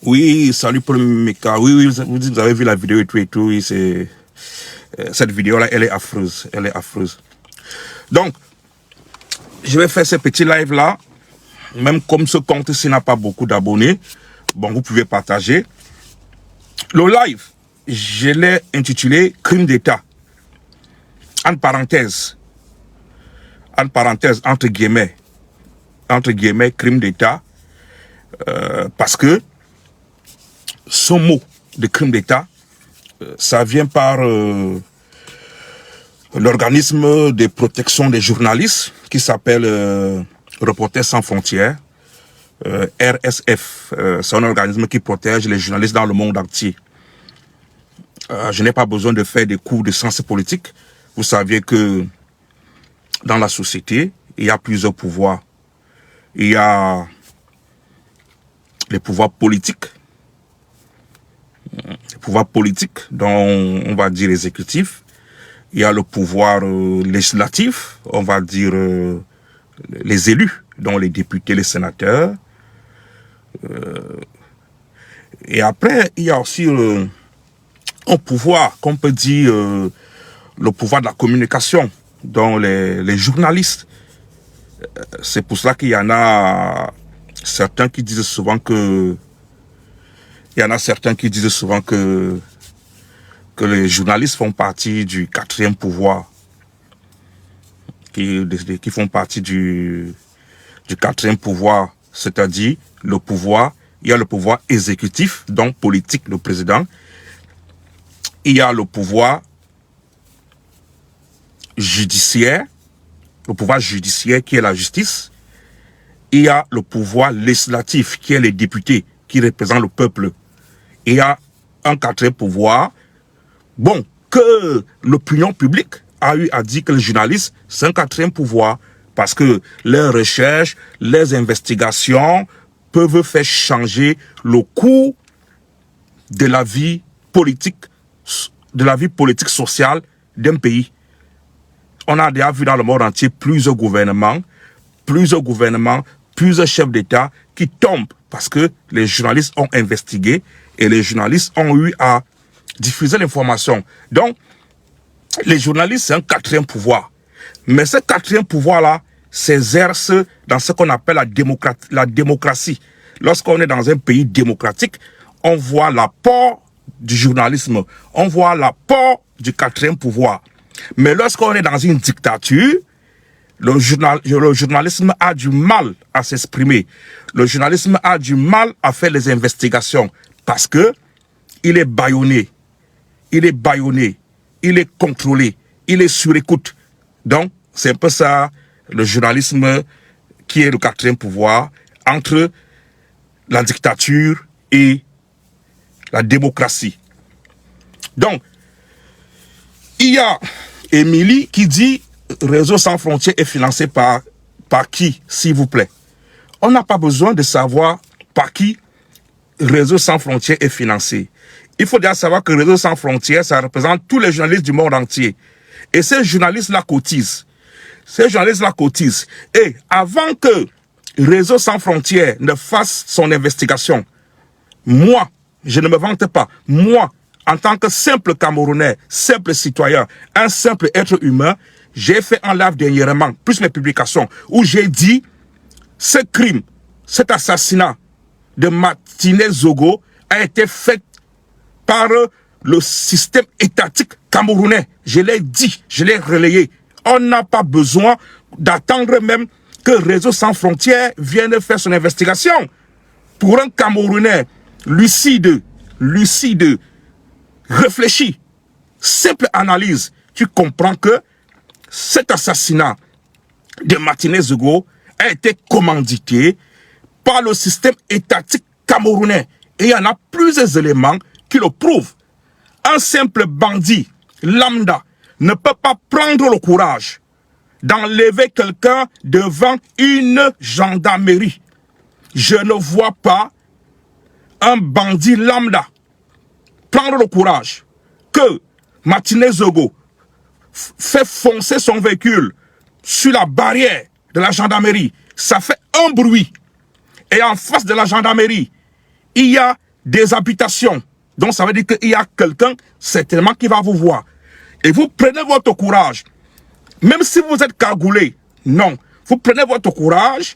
Oui, salut Paul Meka. Oui, vous avez vu la vidéo et tout. Oui, c'est cette vidéo-là, elle est affreuse. Elle est affreuse. Donc, je vais faire ce petit live-là. Même comme ce compte-ci n'a pas beaucoup d'abonnés, bon, vous pouvez partager. Le live, je l'ai intitulé « Crime d'État ». Entre parenthèses, entre guillemets, crime d'État, parce que ce mot de crime d'État, ça vient par l'organisme de protection des journalistes qui s'appelle Reporters sans frontières, RSF. C'est un organisme qui protège les journalistes dans le monde entier. Je n'ai pas besoin de faire des cours de sciences politiques. Vous saviez que dans la société, il y a plusieurs pouvoirs. Il y a les pouvoirs politiques, dont on va dire exécutif. Il y a le pouvoir législatif, on va dire les élus, dont les députés, les sénateurs. Et après, il y a aussi un pouvoir qu'on peut dire le pouvoir de la communication, dont les journalistes. C'est pour cela qu'il y en a certains qui disent souvent que les journalistes font partie du quatrième pouvoir, qui font partie du quatrième pouvoir, c'est-à-dire le pouvoir, il y a le pouvoir exécutif, donc politique, le président, il y a le pouvoir judiciaire qui est la justice, il y a le pouvoir législatif qui est les députés, qui représentent le peuple. Il y a un quatrième pouvoir, bon, que l'opinion publique a eu à dire que les journalistes, c'est un quatrième pouvoir, parce que leurs recherches, leurs investigations peuvent faire changer le cours de la vie politique, sociale d'un pays. On a déjà vu dans le monde entier plusieurs gouvernements, plusieurs chefs d'État qui tombent parce que les journalistes ont investigué et les journalistes ont eu à diffuser l'information. Donc, les journalistes, c'est un quatrième pouvoir. Mais ce quatrième pouvoir-là s'exerce dans ce qu'on appelle la démocratie. Lorsqu'on est dans un pays démocratique, on voit l'apport du journalisme, on voit l'apport du quatrième pouvoir. Mais lorsqu'on est dans une dictature, le journalisme a du mal à s'exprimer. Le journalisme a du mal à faire les investigations parce que il est bâillonné, il est contrôlé, il est sur écoute. Donc, c'est un peu ça, le journalisme qui est le quatrième pouvoir entre la dictature et la démocratie. Donc, il y a Émilie qui dit Réseau sans frontières est financé par qui, s'il vous plaît? On n'a pas besoin de savoir par qui Réseau sans frontières est financé. Il faut déjà savoir que Réseau sans frontières, ça représente tous les journalistes du monde entier. Et ces journalistes-là cotisent. Et avant que Réseau sans frontières ne fasse son investigation, moi, je ne me vante pas, moi, en tant que simple Camerounais, simple citoyen, un simple être humain, j'ai fait un live dernièrement, plus mes publications, où j'ai dit ce crime, cet assassinat de Martinez Zogo a été fait par le système étatique camerounais. Je l'ai dit, je l'ai relayé. On n'a pas besoin d'attendre même que Réseau sans frontières vienne faire son investigation. Pour un Camerounais lucide, réfléchi, simple analyse, tu comprends que cet assassinat de Martinez Zogo a été commandité par le système étatique camerounais. Et il y en a plusieurs éléments qui le prouvent. Un simple bandit lambda ne peut pas prendre le courage d'enlever quelqu'un devant une gendarmerie. Je ne vois pas un bandit lambda prendre le courage que Martinez Zogo fait foncer son véhicule sur la barrière de la gendarmerie. Ça fait un bruit. Et en face de la gendarmerie, il y a des habitations. Donc ça veut dire qu'il y a quelqu'un certainement qui va vous voir. Et vous prenez votre courage. Même si vous êtes cagoulé, non. Vous prenez votre courage.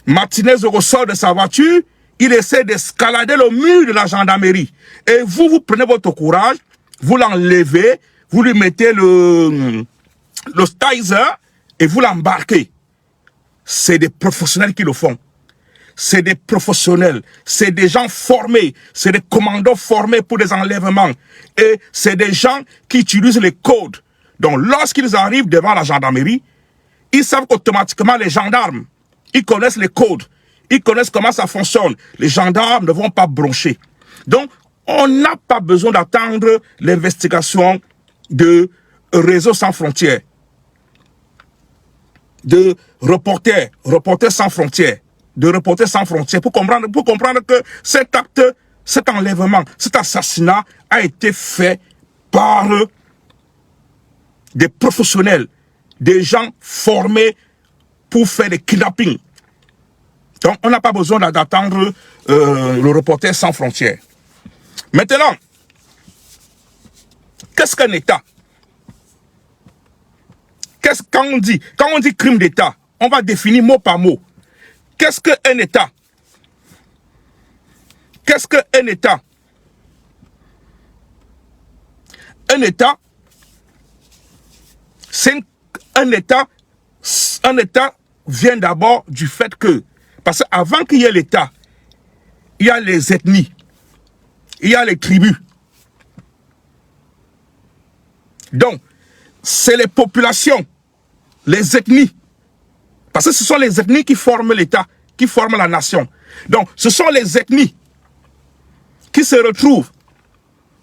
Martinez ressort de sa voiture. Il essaie d'escalader le mur de la gendarmerie. Et vous prenez votre courage. Vous l'enlevez. Vous lui mettez le taser et vous l'embarquez. C'est des professionnels qui le font. C'est des professionnels, c'est des gens formés, c'est des commandos formés pour des enlèvements. Et c'est des gens qui utilisent les codes. Donc lorsqu'ils arrivent devant la gendarmerie, ils savent qu'automatiquement les gendarmes, ils connaissent les codes, ils connaissent comment ça fonctionne. Les gendarmes ne vont pas broncher. Donc on n'a pas besoin d'attendre l'investigation de Réseau sans frontières, de Reporters sans frontières, pour comprendre que cet acte, cet enlèvement, cet assassinat a été fait par des professionnels, des gens formés pour faire des kidnappings. Donc, on n'a pas besoin d'attendre le Reporters sans frontières. Maintenant, qu'est-ce qu'un État? Quand on dit crime d'État, on va définir mot par mot. Qu'est-ce qu'un État? Qu'est-ce qu'un État? Un État, c'est un État vient d'abord du fait que, parce qu'avant qu'il y ait l'État, il y a les ethnies, il y a les tribus. Donc, c'est les populations, les ethnies. Parce que ce sont les ethnies qui forment l'État, qui forment la nation. Donc, ce sont les ethnies qui se retrouvent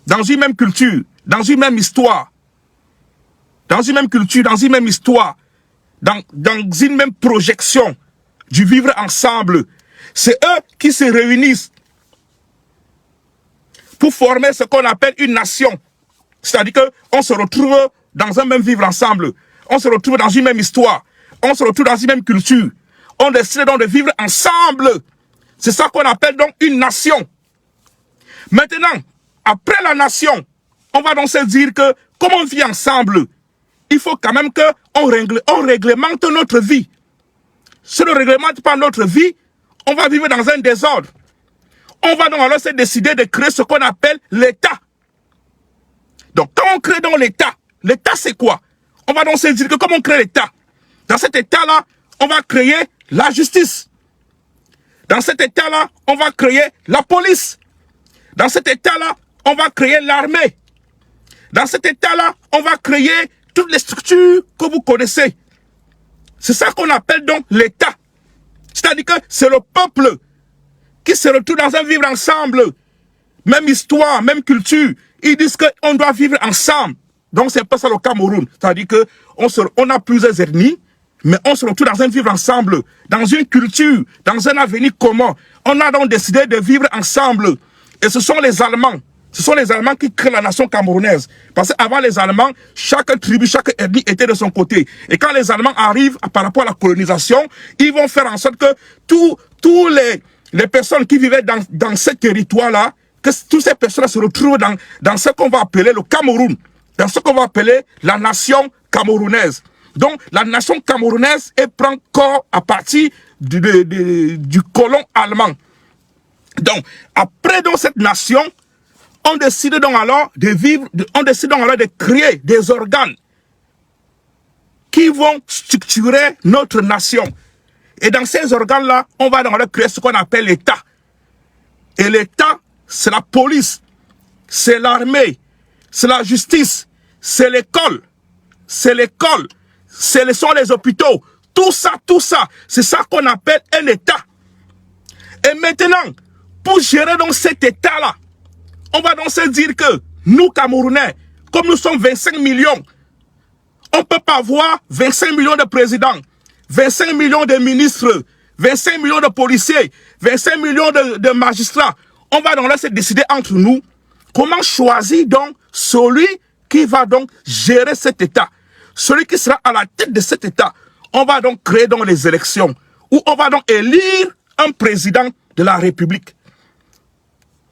dans une même culture, dans une même histoire, dans une même culture, dans une même histoire, dans une même projection du vivre ensemble. C'est eux qui se réunissent pour former ce qu'on appelle une nation. C'est-à-dire qu'on se retrouve dans un même vivre ensemble. On se retrouve dans une même histoire. On se retrouve dans une même culture. On décide donc de vivre ensemble. C'est ça qu'on appelle donc une nation. Maintenant, après la nation, on va donc se dire que comme on vit ensemble, il faut quand même qu'on réglemente notre vie. Si on ne réglemente pas notre vie, on va vivre dans un désordre. On va donc alors se décider de créer ce qu'on appelle l'État. Donc quand on crée donc l'État, l'État c'est quoi? On va donc se dire que comme on crée l'État, dans cet État-là, on va créer la justice. Dans cet État-là, on va créer la police. Dans cet État-là, on va créer l'armée. Dans cet État-là, on va créer toutes les structures que vous connaissez. C'est ça qu'on appelle donc l'État. C'est-à-dire que c'est le peuple qui se retrouve dans un vivre ensemble. Même histoire, même culture. Ils disent qu'on doit vivre ensemble. Donc c'est pas ça le Cameroun. C'est-à-dire qu'on a plusieurs ethnies, mais on se retrouve dans un vivre ensemble, dans une culture, dans un avenir commun. On a donc décidé de vivre ensemble. Et ce sont les Allemands. Ce sont les Allemands qui créent la nation camerounaise. Parce qu'avant les Allemands, chaque tribu, chaque ethnie était de son côté. Et quand les Allemands arrivent par rapport à la colonisation, ils vont faire en sorte que tous les personnes qui vivaient dans ce territoire-là, que toutes ces personnes se retrouvent dans ce qu'on va appeler le Cameroun. Dans ce qu'on va appeler la nation camerounaise. Donc, la nation camerounaise, elle prend corps à partir du colon allemand. Donc, après donc cette nation, on décide donc alors de créer des organes qui vont structurer notre nation. Et dans ces organes-là, on va donc créer ce qu'on appelle l'État. Et l'État, c'est la police, c'est l'armée, c'est la justice, c'est l'école, ce sont les hôpitaux. Tout ça, c'est ça qu'on appelle un État. Et maintenant, pour gérer donc cet État-là, on va donc se dire que nous, Camerounais, comme nous sommes 25 millions, on ne peut pas avoir 25 millions de présidents, 25 millions de ministres, 25 millions de policiers, 25 millions de magistrats. On va donc là se décider entre nous comment choisir donc celui qui va donc gérer cet État, celui qui sera à la tête de cet État. On va donc créer donc les élections où on va donc élire un président de la République.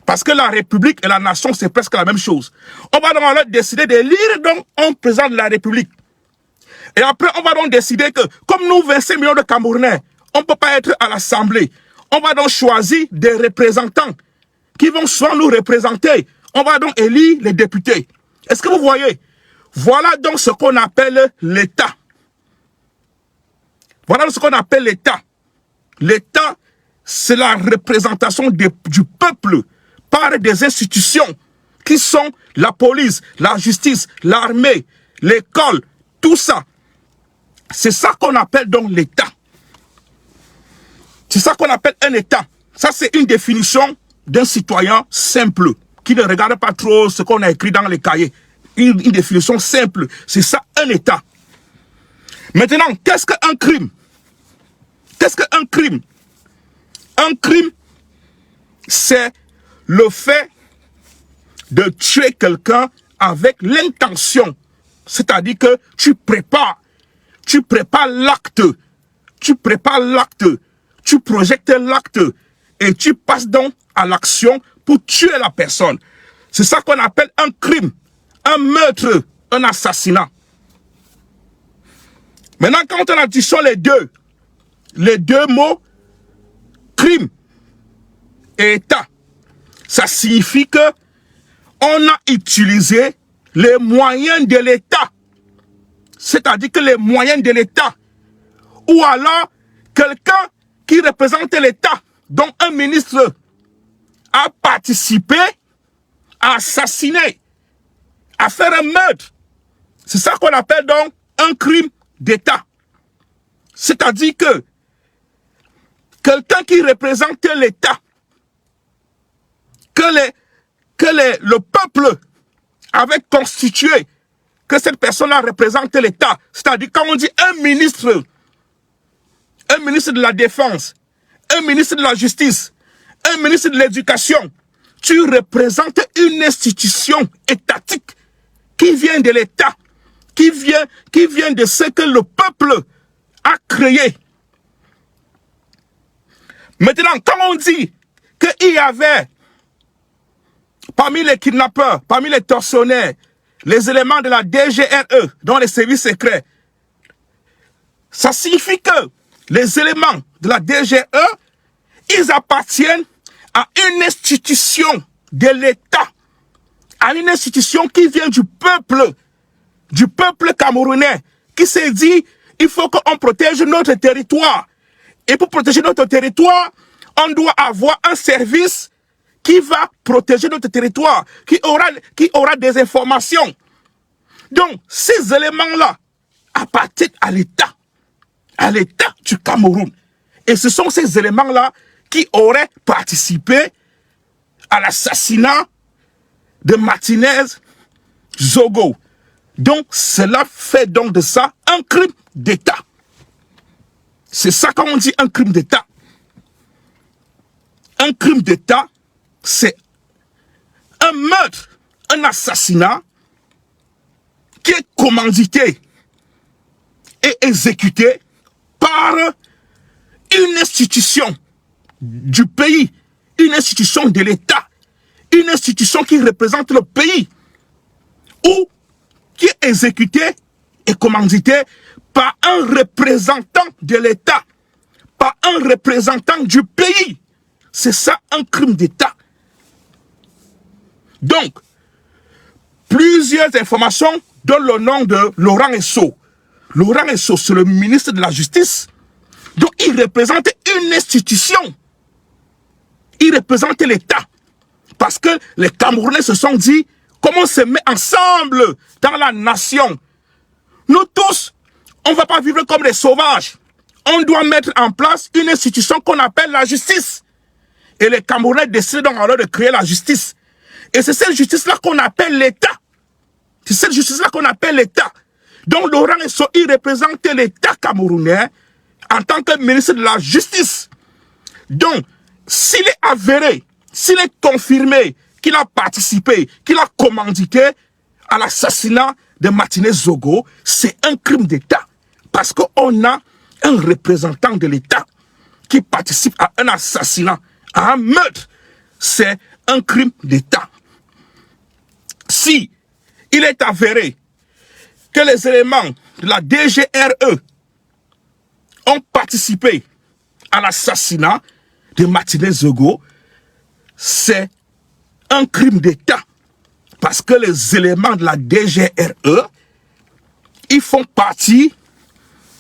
Parce que la République et la nation, c'est presque la même chose. On va donc alors décider d'élire donc un président de la République. Et après, on va donc décider que, comme nous, 25 millions de Camerounais, on ne peut pas être à l'Assemblée. On va donc choisir des représentants qui vont soit nous représenter. On va donc élire les députés. Est-ce que vous voyez? Voilà donc ce qu'on appelle l'État. Voilà ce qu'on appelle l'État. L'État, c'est la représentation du peuple par des institutions qui sont la police, la justice, l'armée, l'école, tout ça. C'est ça qu'on appelle donc l'État. C'est ça qu'on appelle un État. Ça, c'est une définition d'un citoyen simple, qui ne regarde pas trop ce qu'on a écrit dans les cahiers. Une définition simple. C'est ça, un État. Maintenant, qu'est-ce qu'un crime? Qu'est-ce qu'un crime? Un crime, c'est le fait de tuer quelqu'un avec l'intention. C'est-à-dire que tu prépares l'acte, tu projettes l'acte et tu passes donc à l'action pour tuer la personne. C'est ça qu'on appelle un crime, un meurtre, un assassinat. Maintenant, quand on additionne les deux mots, crime et État, ça signifie que on a utilisé les moyens de l'État. C'est-à-dire que les moyens de l'État. Ou alors, quelqu'un qui représente l'État, dont un ministre, a participé à assassiner, à faire un meurtre. C'est ça qu'on appelle donc un crime d'État. C'est-à-dire que quelqu'un qui représente l'État, le peuple avait constitué, que cette personne-là représente l'État. C'est-à-dire quand on dit un ministre de la Défense, un ministre de la Justice, un ministre de l'Éducation, tu représentes une institution étatique qui vient de l'État, qui vient de ce que le peuple a créé. Maintenant, quand on dit qu'il y avait parmi les kidnappeurs, parmi les tortionnaires, les éléments de la DGRE, dont les services secrets, ça signifie que les éléments de la DGRE, ils appartiennent à une institution de l'État, à une institution qui vient du peuple camerounais, qui s'est dit, il faut qu'on protège notre territoire. Et pour protéger notre territoire, on doit avoir un service qui va protéger notre territoire, qui aura des informations. Donc, ces éléments-là appartiennent à l'État du Cameroun. Et ce sont ces éléments-là qui auraient participé à l'assassinat de Martinez Zogo. Donc, cela fait donc de ça un crime d'État. C'est ça quand on dit un crime d'État. Un crime d'État, c'est un meurtre, un assassinat qui est commandité et exécuté par une institution du pays, une institution de l'État, une institution qui représente le pays, ou qui est exécuté et commandité par un représentant de l'État, par un représentant du pays. C'est ça un crime d'État. Donc, plusieurs informations donnent le nom de Laurent Esso. Laurent Esso, c'est le ministre de la Justice. Donc, il représente une institution. Il représente l'État. Parce que les Camerounais se sont dit, comment on se met ensemble dans la nation. Nous tous, on ne va pas vivre comme des sauvages. On doit mettre en place une institution qu'on appelle la justice. Et les Camerounais décident donc alors de créer la justice. Et c'est cette justice-là qu'on appelle l'État. C'est cette justice-là qu'on appelle l'État. Donc Laurent Esso, il représente l'État camerounais en tant que ministre de la Justice. Donc, s'il est avéré, s'il est confirmé qu'il a participé, qu'il a commandité à l'assassinat de Martinez Zogo, c'est un crime d'État. Parce qu'on a un représentant de l'État qui participe à un assassinat, à un meurtre. C'est un crime d'État. Si il est avéré que les éléments de la DGRE ont participé à l'assassinat de Martinez Zogo, c'est un crime d'État. Parce que les éléments de la DGRE, ils font partie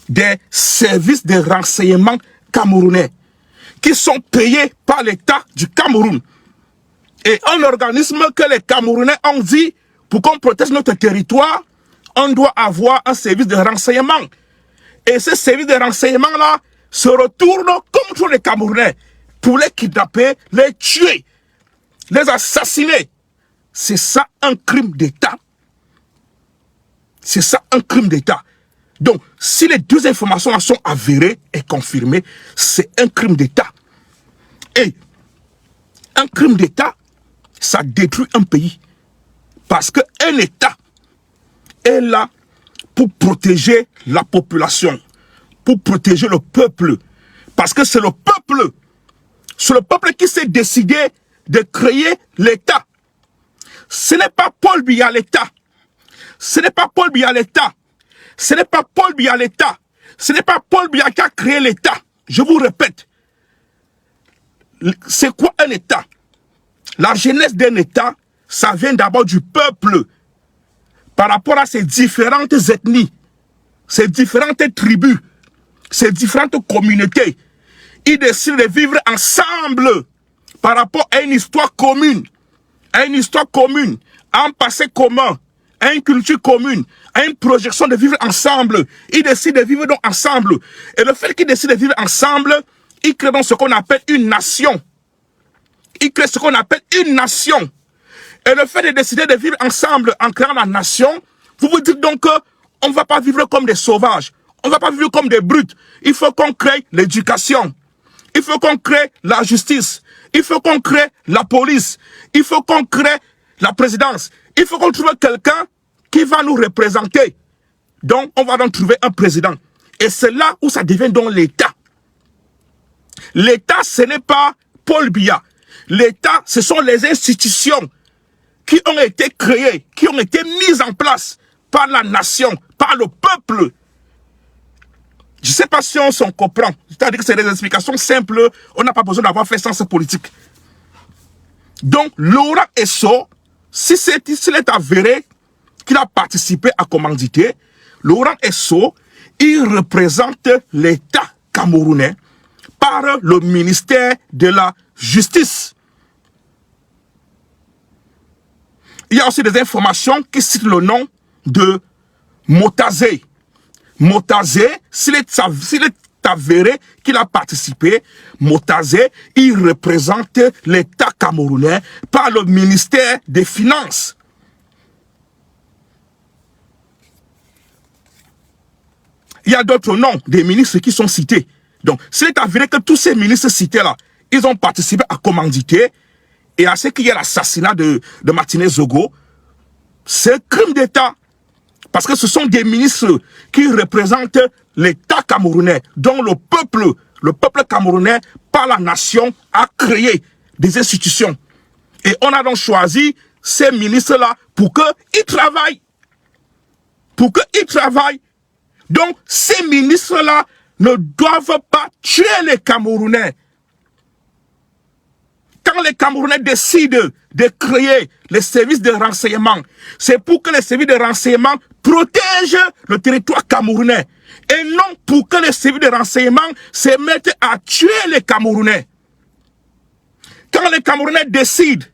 des services de renseignement camerounais qui sont payés par l'État du Cameroun. Et un organisme que les Camerounais ont dit, pour qu'on protège notre territoire, on doit avoir un service de renseignement. Et ce service de renseignement-là se retourne contre les Camerounais pour les kidnapper, les tuer, les assassiner. C'est ça un crime d'État. C'est ça un crime d'État. Donc, si les deux informations sont avérées et confirmées, c'est un crime d'État. Et un crime d'État, ça détruit un pays. Parce qu'un État est là pour protéger la population, pour protéger le peuple. Parce que c'est le peuple qui s'est décidé de créer l'État. Ce n'est pas Paul Biya l'État. Ce n'est pas Paul Biya l'État. Ce n'est pas Paul Biya l'État. Ce n'est pas Paul Biya qui a créé l'État. Je vous répète. C'est quoi un État? La jeunesse d'un État, ça vient d'abord du peuple. Par rapport à ces différentes ethnies, ces différentes tribus, ces différentes communautés. Ils décident de vivre ensemble par rapport à une histoire commune. À une histoire commune, à un passé commun, à une culture commune, à une projection de vivre ensemble. Ils décident de vivre donc ensemble. Et le fait qu'ils décident de vivre ensemble, ils créent donc ce qu'on appelle une nation. Ils créent ce qu'on appelle une nation. Et le fait de décider de vivre ensemble en créant la nation, vous vous dites donc qu'on ne va pas vivre comme des sauvages. On ne va pas vivre comme des brutes. Il faut qu'on crée l'éducation. Il faut qu'on crée la justice. Il faut qu'on crée la police. Il faut qu'on crée la présidence. Il faut qu'on trouve quelqu'un qui va nous représenter. Donc, on va donc trouver un président. Et c'est là où ça devient donc l'État. L'État, ce n'est pas Paul Biya. L'État, ce sont les institutions qui ont été créées, qui ont été mises en place par la nation, par le peuple. Je ne sais pas si on s'en comprend. C'est-à-dire que c'est des explications simples. On n'a pas besoin d'avoir fait sens politique. Donc, Laurent Esso, s'il est avéré qu'il a participé à commanditer, Laurent Esso, il représente l'État camerounais par le ministère de la Justice. Il y a aussi des informations qui citent le nom de Motazé. Motazé, s'il est avéré qu'il a participé, Motazé, il représente l'État camerounais par le ministère des Finances. Il y a d'autres noms des ministres qui sont cités. Donc, s'il est avéré que tous ces ministres cités-là, ils ont participé à commanditer et à ce qu'il y ait l'assassinat de Martinez Zogo, c'est un crime d'État. Parce que ce sont des ministres qui représentent l'État camerounais, dont le peuple camerounais, par la nation, a créé des institutions. Et on a donc choisi ces ministres-là pour qu'ils travaillent. Pour qu'ils travaillent. Donc, ces ministres-là ne doivent pas tuer les Camerounais. Quand les Camerounais décident de créer les services de renseignement, c'est pour que les services de renseignement protègent le territoire camerounais. Et non pour que les services de renseignement se mettent à tuer les Camerounais. Quand les Camerounais décident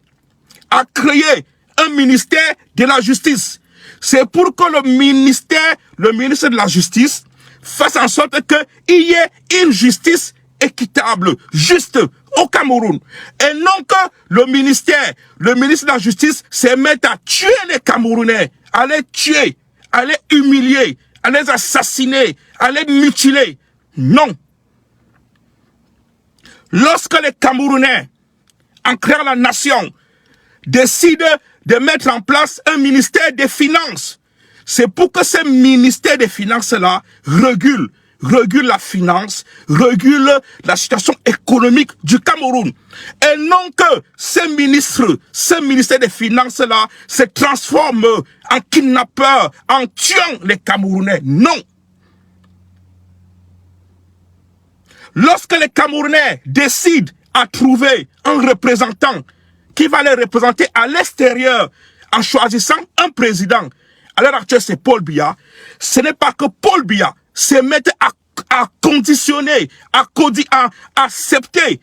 à créer un ministère de la justice, c'est pour que le ministre de la justice fasse en sorte qu'il y ait une justice équitable, juste au Cameroun. Et non que le ministre de la Justice se mette à tuer les Camerounais, à les tuer, à les humilier, à les assassiner, à les mutiler. Non. Lorsque les Camerounais, en créant la nation, décident de mettre en place un ministère des Finances, c'est pour que ce ministère des Finances-là régule, régule la finance, régule la situation économique du Cameroun. Et non que ces ministères des Finances-là se transforment en kidnappeurs, en tuant les Camerounais. Non. Lorsque les Camerounais décident à trouver un représentant qui va les représenter à l'extérieur en choisissant un président, à l'heure actuelle c'est Paul Biya, ce n'est pas que Paul Biya se mette à conditionner, à accepter,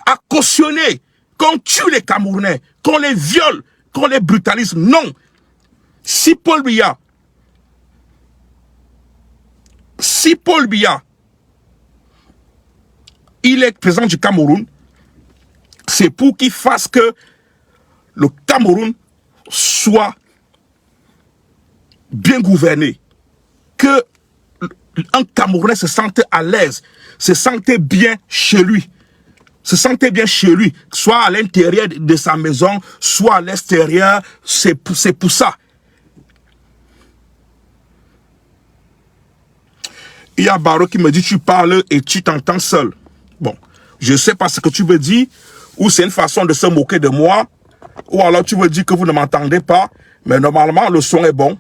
à cautionner qu'on tue les Camerounais, qu'on les viole, qu'on les brutalise. Non. Si Paul Biya, il est président du Cameroun, c'est pour qu'il fasse que le Cameroun soit bien gouverné, que un Camerounais se sente à l'aise, se sente bien chez lui, soit à l'intérieur de sa maison, soit à l'extérieur, c'est pour ça. Il y a Baro qui me dit, tu parles et tu t'entends seul. Bon, je sais pas ce que tu veux dire, ou c'est une façon de se moquer de moi, ou alors tu veux dire que vous ne m'entendez pas, mais normalement le son est bon.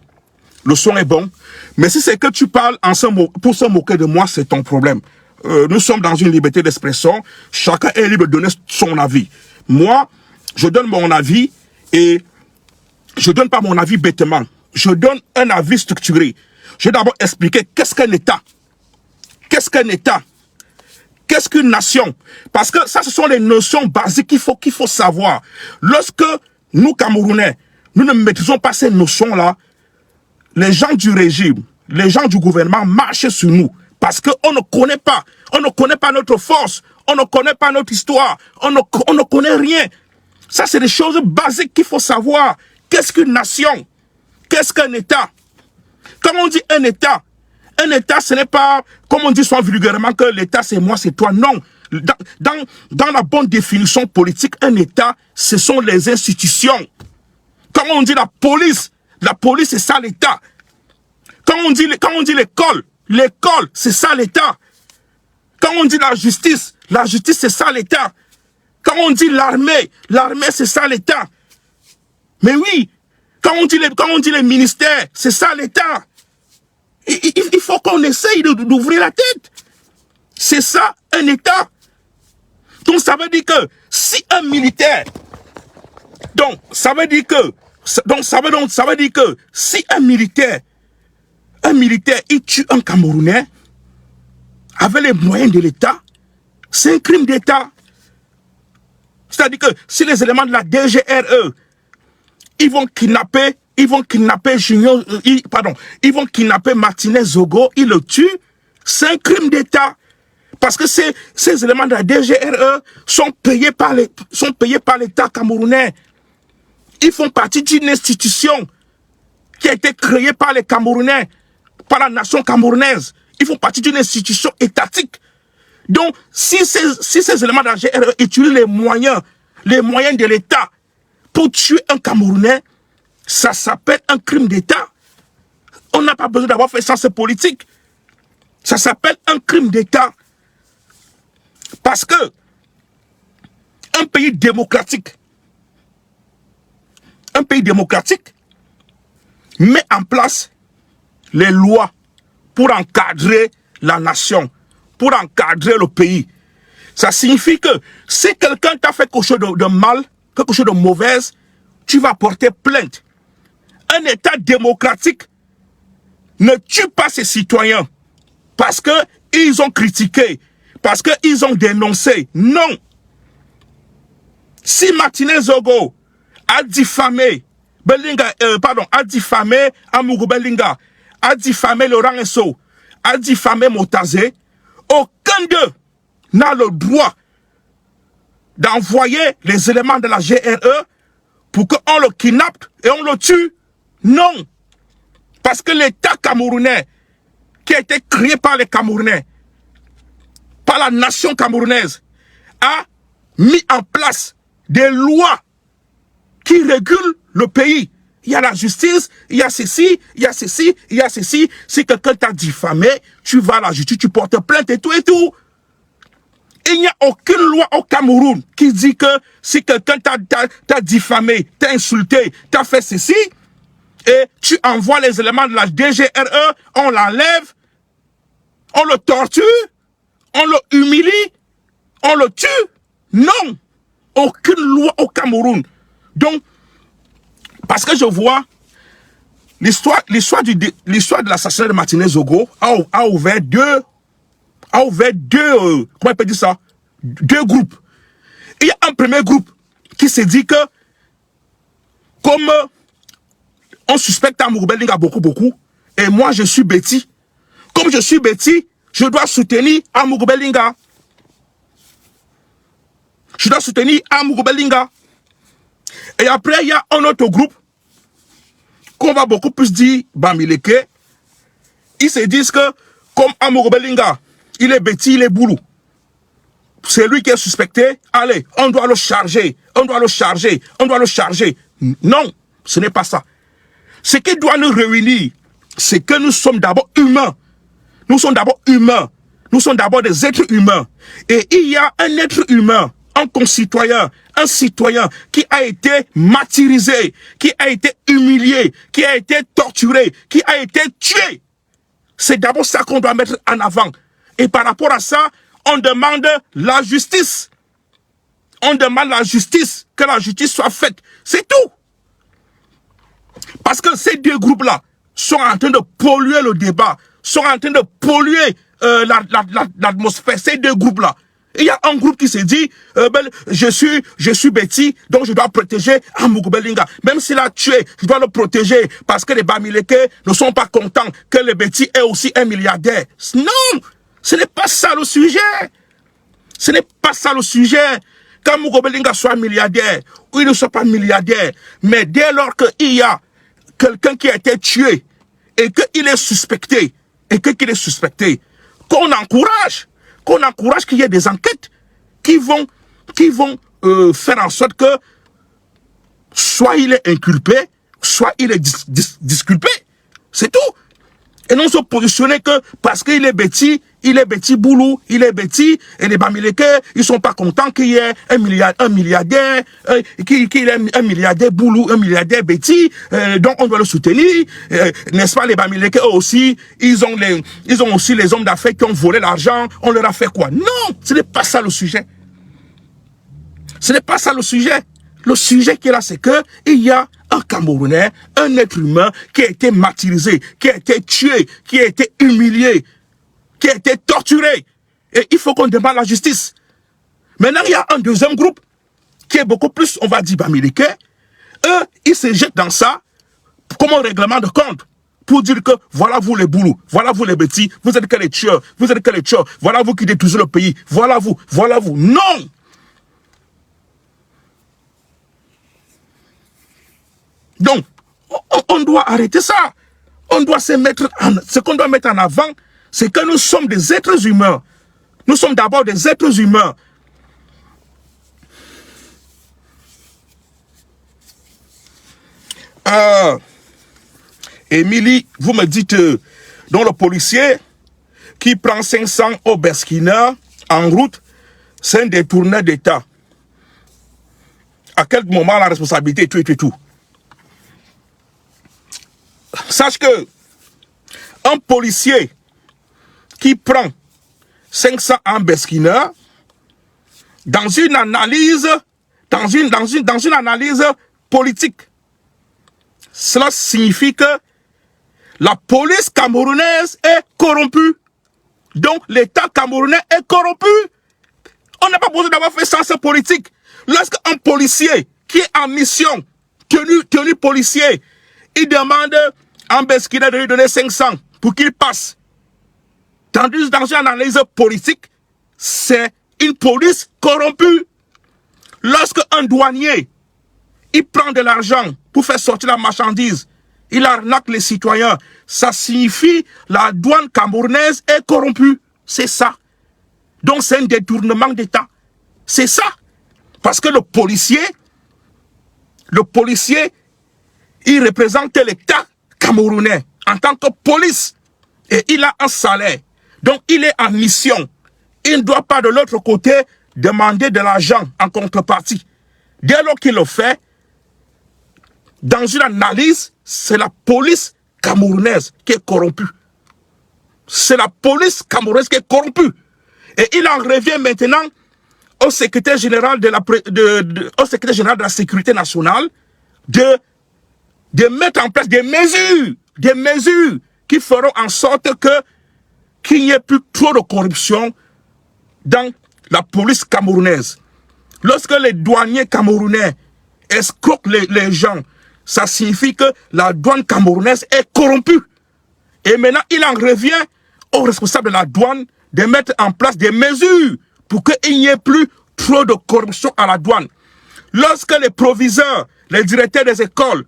Le son est bon. Mais si c'est que tu parles pour se moquer de moi, c'est ton problème. Nous sommes dans une liberté d'expression. Chacun est libre de donner son avis. Moi, je donne mon avis et je donne pas mon avis bêtement. Je donne un avis structuré. Je vais d'abord expliquer qu'est-ce qu'un État. Qu'est-ce qu'un État? Qu'est-ce qu'une nation? Parce que ça, ce sont les notions basiques qu'il faut savoir. Lorsque nous, Camerounais, nous ne maîtrisons pas ces notions-là, les gens du régime, les gens du gouvernement marchent sur nous. Parce qu'on ne connaît pas. On ne connaît pas notre force. On ne connaît pas notre histoire. On ne connaît rien. Ça, c'est des choses basiques qu'il faut savoir. Qu'est-ce qu'une nation? Qu'est-ce qu'un État? Quand on dit un État, ce n'est pas, comme on dit souvent vulgairement, que l'État c'est moi, c'est toi. Non. Dans la bonne définition politique, un État, ce sont les institutions. Quand on dit la police c'est ça l'État. Quand on dit l'école, c'est ça l'État. Quand on dit la justice, c'est ça l'État. Quand on dit l'armée, c'est ça l'État. Mais oui, quand on dit les ministères, c'est ça l'État. Il faut qu'on essaye d'ouvrir la tête. C'est ça un État. Donc ça veut dire que si un militaire, ça veut dire que si un militaire, il tue un Camerounais avec les moyens de l'État, c'est un crime d'État. C'est-à-dire que si les éléments de la DGRE, ils vont kidnapper Junior, ils vont kidnapper Martinez Zogo, ils le tuent, c'est un crime d'État. Parce que ces éléments de la DGRE sont payés par l'État camerounais. Ils font partie d'une institution qui a été créée par les Camerounais, par la nation camerounaise. Ils font partie d'une institution étatique. Donc, si ces éléments de la DGRE utilisent les moyens de l'État pour tuer un Camerounais, ça s'appelle un crime d'État. On n'a pas besoin d'avoir fait sciences politiques. Ça s'appelle un crime d'État. Parce que un pays démocratique met en place les lois pour encadrer la nation, pour encadrer le pays. Ça signifie que si quelqu'un t'a fait quelque chose de mal, quelque chose de mauvais, tu vas porter plainte. Un État démocratique ne tue pas ses citoyens parce qu'ils ont critiqué, parce qu'ils ont dénoncé. Non. Si Martinez Zogo a diffamé Amougou Belinga, a diffamé Laurent Esso, a diffamé Motazé, aucun d'eux n'a le droit d'envoyer les éléments de la GRE pour qu'on le kidnappe et on le tue. Non. Parce que l'État camerounais, qui a été créé par les Camerounais, par la nation camerounaise, a mis en place des lois qui régulent le pays, il y a la justice, il y a ceci, il y a ceci, il y a ceci. Si quelqu'un t'a diffamé, tu vas à la justice, tu portes plainte et tout et tout. Il n'y a aucune loi au Cameroun qui dit que si quelqu'un t'a diffamé, t'a insulté, t'a fait ceci, et tu envoies les éléments de la DGRE, on l'enlève, on le torture, on le humilie, on le tue. Non, aucune loi au Cameroun. Donc, parce que je vois l'histoire de l'assassinat de Martinez Zogo a ouvert deux comment on peut dire ça, deux groupes. Il y a un premier groupe qui se dit que comme on suspecte Amourou Bellinga beaucoup, et moi je suis Betty, comme je suis Betty, je dois soutenir Amourou Bellinga. Je dois soutenir Amourou Bellinga. Et après, il y a un autre groupe qu'on va beaucoup plus dire Bamileke. Ils se disent que, comme Amourou Bellinga, il est Betty, il est Boulou. C'est lui qui est suspecté. Allez, on doit le charger. On doit le charger. On doit le charger. Non, ce n'est pas ça. Ce qui doit nous réunir, c'est que nous sommes d'abord humains. Nous sommes d'abord humains. Nous sommes d'abord des êtres humains. Et il y a un être humain, un concitoyen, un citoyen qui a été martyrisé, qui a été humilié, qui a été torturé, qui a été tué. C'est d'abord ça qu'on doit mettre en avant. Et par rapport à ça, on demande la justice. On demande la justice, que la justice soit faite. C'est tout. Parce que ces deux groupes-là sont en train de polluer le débat, sont en train de polluer l'atmosphère, ces deux groupes-là. Il y a un groupe qui se dit, je suis Betty, donc je dois protéger Amourou Bellinga. Même s'il a tué, je dois le protéger parce que les Bamileke ne sont pas contents que le Betty est aussi un milliardaire. Non, ce n'est pas ça le sujet. Ce n'est pas ça le sujet. Qu'Amourou Bellinga soit milliardaire ou il ne soit pas milliardaire, mais dès lors qu'il y a quelqu'un qui a été tué et qu'il est suspecté, qu'on encourage qu'il y ait des enquêtes qui vont faire en sorte que soit il est inculpé, soit il est disculpé. C'est tout. Et non se positionner que parce qu'il est Betty Boulou, il est Betty, et les Bamileke, ils sont pas contents qu'il y ait un milliardaire, qu'il ait un milliardaire Boulou, un milliardaire Betty, donc on doit le soutenir. N'est-ce pas, les Bamileke, eux aussi, ils ont aussi les hommes d'affaires qui ont volé l'argent, on leur a fait quoi? Non, ce n'est pas ça le sujet. Ce n'est pas ça le sujet. Le sujet qui est là, c'est que il y a un Camerounais, un être humain qui a été martyrisé, qui a été tué, qui a été humilié, qui a été torturé. Et il faut qu'on demande la justice. Maintenant, il y a un deuxième groupe qui est beaucoup plus, on va dire, Bamileke. Eux, ils se jettent dans ça comme un règlement de compte pour dire que voilà vous les Boulous, voilà vous les Betty, vous êtes que les tueurs, voilà vous qui détruisez le pays, voilà vous. Non! Donc, on doit arrêter ça. On doit se mettre ce qu'on doit mettre en avant, c'est que nous sommes des êtres humains. Nous sommes d'abord des êtres humains. Émilie, vous me dites, donc le policier qui prend 500 au Berskina en route, c'est un détourneur d'État. À quel moment la responsabilité et tout. Sache que un policier qui prend 500 en Berskina, dans une analyse politique, cela signifie que la police camerounaise est corrompue. Donc l'État camerounais est corrompu. On n'a pas besoin d'avoir fait sens politique. Lorsqu'un policier qui est en mission, tenu policier, il demande en Berskina de lui donner 500 pour qu'il passe. Tandis dans une analyse politique, c'est une police corrompue. Lorsqu'un douanier, il prend de l'argent pour faire sortir la marchandise, il arnaque les citoyens, ça signifie la douane camerounaise est corrompue. C'est ça. Donc c'est un détournement d'État. C'est ça. Parce que le policier, Il représente l'État camerounais en tant que police. Et il a un salaire. Donc, il est en mission. Il ne doit pas de l'autre côté demander de l'argent en contrepartie. Dès lors qu'il le fait, dans une analyse, c'est la police camerounaise qui est corrompue. C'est la police camerounaise qui est corrompue. Et il en revient maintenant au secrétaire général de la sécurité nationale de mettre en place des mesures qui feront en sorte qu'il n'y ait plus trop de corruption dans la police camerounaise. Lorsque les douaniers camerounais escroquent les gens, ça signifie que la douane camerounaise est corrompue. Et maintenant, il en revient aux responsables de la douane de mettre en place des mesures pour qu'il n'y ait plus trop de corruption à la douane. Lorsque les proviseurs, les directeurs des écoles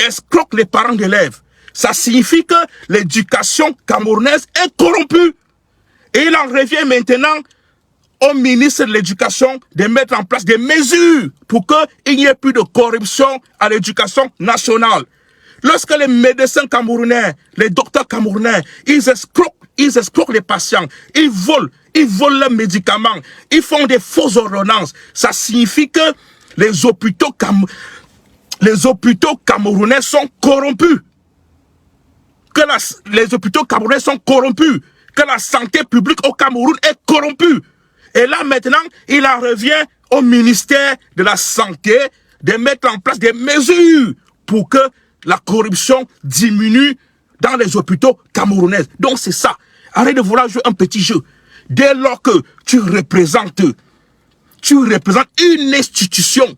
escroquent les parents d'élèves, ça signifie que l'éducation camerounaise est corrompue. Et il en revient maintenant au ministre de l'Éducation de mettre en place des mesures pour qu'il n'y ait plus de corruption à l'éducation nationale. Lorsque les médecins camerounais, les docteurs camerounais, ils escroquent les patients, ils volent leurs médicaments, ils font des fausses ordonnances, ça signifie que les hôpitaux camerounais sont corrompus. Les hôpitaux camerounais sont corrompus. Que la santé publique au Cameroun est corrompue. Et là maintenant, il en revient au ministère de la Santé de mettre en place des mesures pour que la corruption diminue dans les hôpitaux camerounais. Donc c'est ça. Arrête de vouloir jouer un petit jeu. Dès lors que tu représentes une institution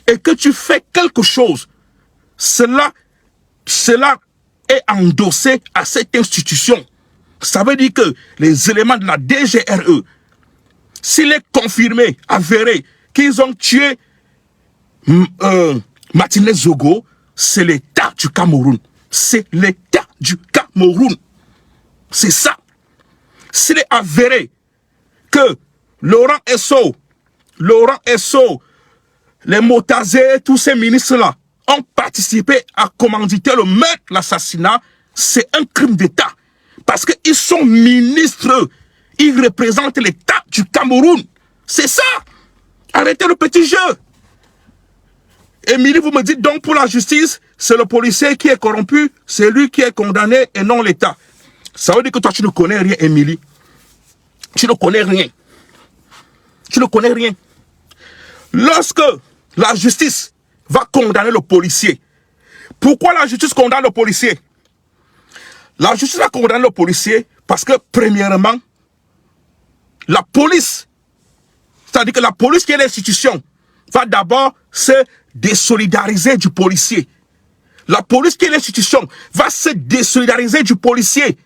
et que tu fais quelque chose, cela est endossé à cette institution. Ça veut dire que les éléments de la DGRE, s'il est confirmé, avéré, qu'ils ont tué Martinez Zogo, c'est l'État du Cameroun. C'est l'État du Cameroun. C'est ça. S'il est avéré que Laurent Esso, les Motazé, tous ces ministres-là ont participé à commanditer le meurtre, l'assassinat, c'est un crime d'État. Parce qu'ils sont ministres. Ils représentent l'État du Cameroun. C'est ça. Arrêtez le petit jeu. Émilie, vous me dites donc pour la justice, c'est le policier qui est corrompu, c'est lui qui est condamné et non l'État. Ça veut dire que toi, tu ne connais rien, Émilie. Tu ne connais rien. Tu ne connais rien. Lorsque la justice va condamner le policier, pourquoi la justice condamne le policier? La justice va condamner le policier parce que, premièrement, la police, c'est-à-dire que la police qui est l'institution, va d'abord se désolidariser du policier. La police qui est l'institution va se désolidariser du policier.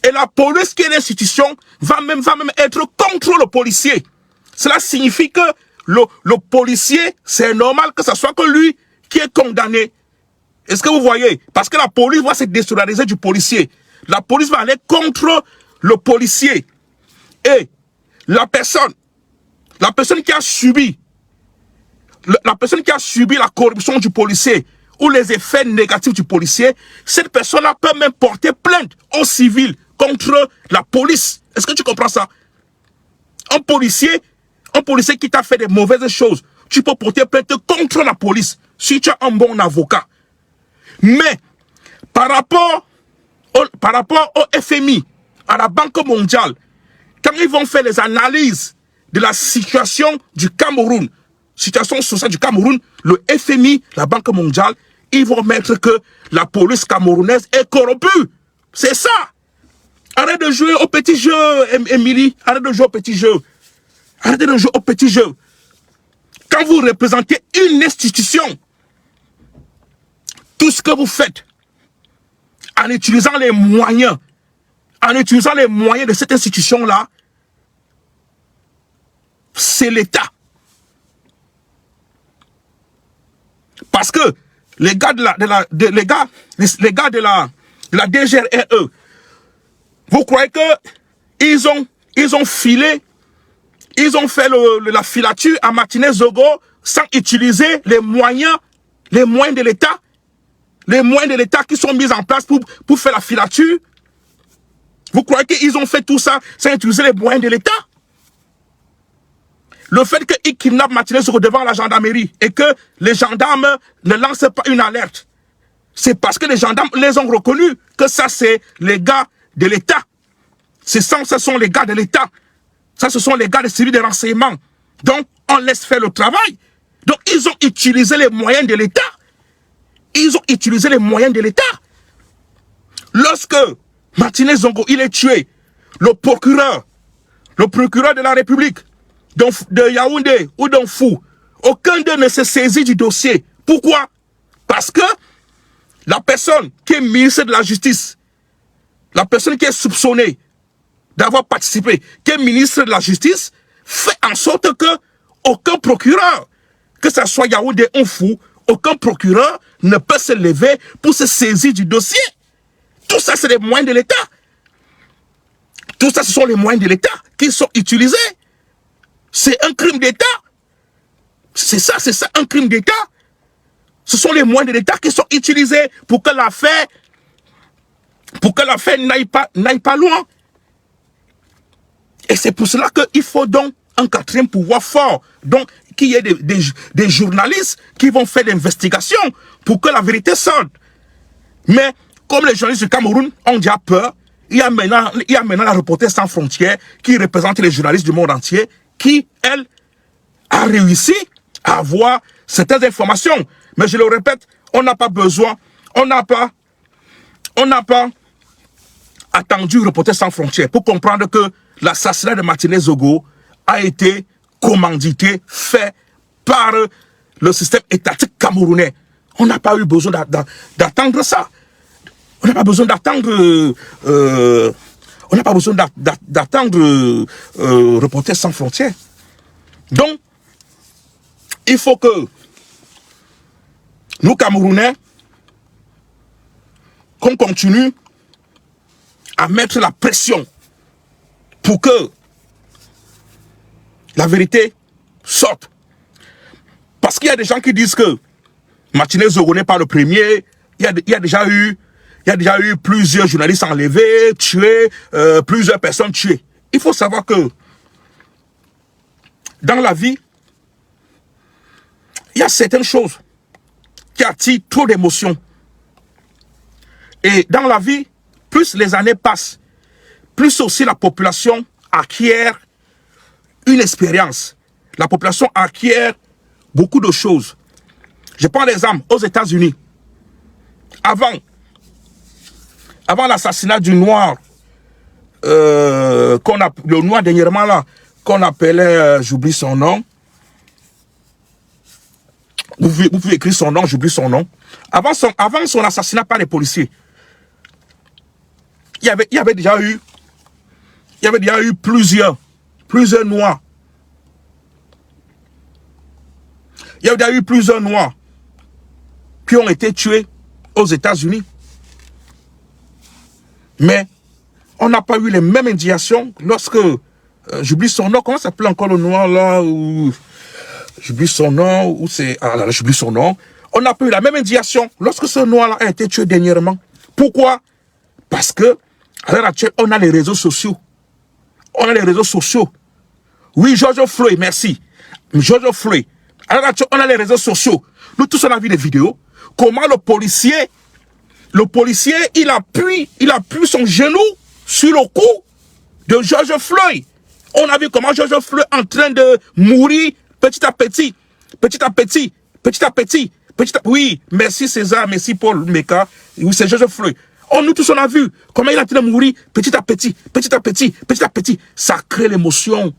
Et la police qui est l'institution va même être contre le policier. Cela signifie que le policier, c'est normal que ce soit que lui qui est condamné. Est-ce que vous voyez? Parce que la police va se désolidariser du policier. La police va aller contre le policier. Et la personne qui a subi la corruption du policier ou les effets négatifs du policier, cette personne-là peut même porter plainte au civil contre la police. Est-ce que tu comprends ça? Un policier qui t'a fait des mauvaises choses, tu peux porter plainte contre la police si tu as un bon avocat. Mais par rapport au FMI, à la Banque mondiale, quand ils vont faire les analyses de la situation du Cameroun, situation sociale du Cameroun, le FMI, la Banque mondiale, ils vont mettre que la police camerounaise est corrompue. C'est ça. Arrête de jouer au petit jeu, Émilie. Arrête de jouer au petit jeu. Arrêtez de jouer au petit jeu. Quand vous représentez une institution, tout ce que vous faites, en utilisant les moyens de cette institution-là, c'est l'État. Parce que les gars de la DGRE, vous croyez que ils ont filé, ils ont fait la filature à Martinez Zogo sans utiliser les moyens de l'État? les moyens de l'État qui sont mis en place pour faire la filature? Vous croyez qu'ils ont fait tout ça sans utiliser les moyens de l'État? Le fait qu'ils kidnappent Martinez Zogo devant la gendarmerie et que les gendarmes ne lancent pas une alerte, c'est parce que les gendarmes les ont reconnus que ça, c'est les gars de l'État. Ce sont les gars de l'État. Ça, ce sont les gars de service de renseignement. Donc, on laisse faire le travail. Donc, ils ont utilisé les moyens de l'État. Ils ont utilisé les moyens de l'État. Lorsque Martinez Zongo, il est tué, le procureur de la République, de Yaoundé ou d'Anfou, aucun d'eux ne s'est saisi du dossier. Pourquoi? Parce que la personne qui est ministre de la Justice, la personne qui est soupçonnée d'avoir participé, qui est ministre de la Justice, fait en sorte que aucun procureur, que ce soit Yaoundé ou Anfou, aucun procureur ne peut se lever pour se saisir du dossier. Tout ça, c'est les moyens de l'État. Tout ça, ce sont les moyens de l'État qui sont utilisés. C'est un crime d'État. C'est ça, un crime d'État. Ce sont les moyens de l'État qui sont utilisés pour que l'affaire n'aille pas loin. Et c'est pour cela qu'il faut donc un quatrième pouvoir fort. Donc, qu'il y ait des journalistes qui vont faire l'investigation pour que la vérité sorte. Mais, comme les journalistes du Cameroun ont déjà peur, il y a maintenant la Reporters sans frontières qui représente les journalistes du monde entier, qui, elle, a réussi à avoir certaines informations. Mais je le répète, on n'a pas besoin, on n'a pas attendu Reporters sans frontières pour comprendre que l'assassinat de Martinez Zogo a été commandité, fait par le système étatique camerounais. On n'a pas eu besoin d'attendre ça. On n'a pas besoin d'attendre Reporters sans frontières. Donc, il faut que nous, Camerounais, qu'on continue à mettre la pression pour que la vérité sorte. Parce qu'il y a des gens qui disent que Martinez Zogo n'est pas le premier. Il y a déjà eu plusieurs journalistes enlevés, tués, plusieurs personnes tuées. Il faut savoir que dans la vie, il y a certaines choses qui attirent trop d'émotions. Et dans la vie, plus les années passent, plus aussi la population acquiert une expérience. La population acquiert beaucoup de choses. Je prends l'exemple aux États-Unis. Avant l'assassinat du noir, le noir dernièrement là, qu'on appelait, j'oublie son nom. Vous pouvez écrire son nom, j'oublie son nom. Avant son assassinat par les policiers, il y avait déjà eu plusieurs noirs. Il y avait déjà eu plusieurs noirs qui ont été tués aux États-Unis. Mais on n'a pas eu les mêmes indications lorsque, j'oublie son nom, comment s'appelle encore le noir là, j'oublie son nom, ou c'est, j'oublie son nom. On n'a pas eu la même indication lorsque ce noir là a été tué dernièrement. Pourquoi? Parce que, à l'heure actuelle, on a les réseaux sociaux. On a les réseaux sociaux. Oui, George Floyd, merci. George Floyd. À l'heure actuelle, on a les réseaux sociaux. Nous tous, on a vu des vidéos. Comment le policier, il appuie son genou sur le cou de George Floyd. On a vu comment George Floyd est en train de mourir petit à petit. Oui, merci César, merci Paul Meka. Oui, c'est George Floyd. Nous tous, on a vu comment il est en train de mourir petit à petit. Ça crée l'émotion.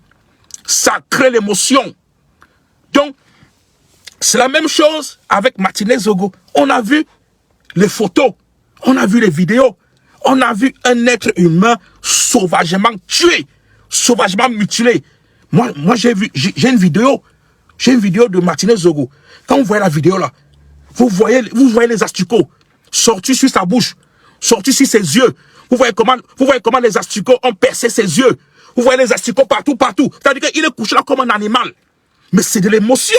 Donc, c'est la même chose avec Martinez Zogo. On a vu les photos, on a vu les vidéos, on a vu un être humain sauvagement tué, sauvagement mutilé. Moi j'ai une vidéo de Martinez Zogo. Quand vous voyez la vidéo là, vous voyez les asticots sortis sur sa bouche, sortis sur ses yeux. Vous voyez comment les asticots ont percé ses yeux. Vous voyez les asticots partout. C'est-à-dire qu'il est couché là comme un animal. Mais c'est de l'émotion.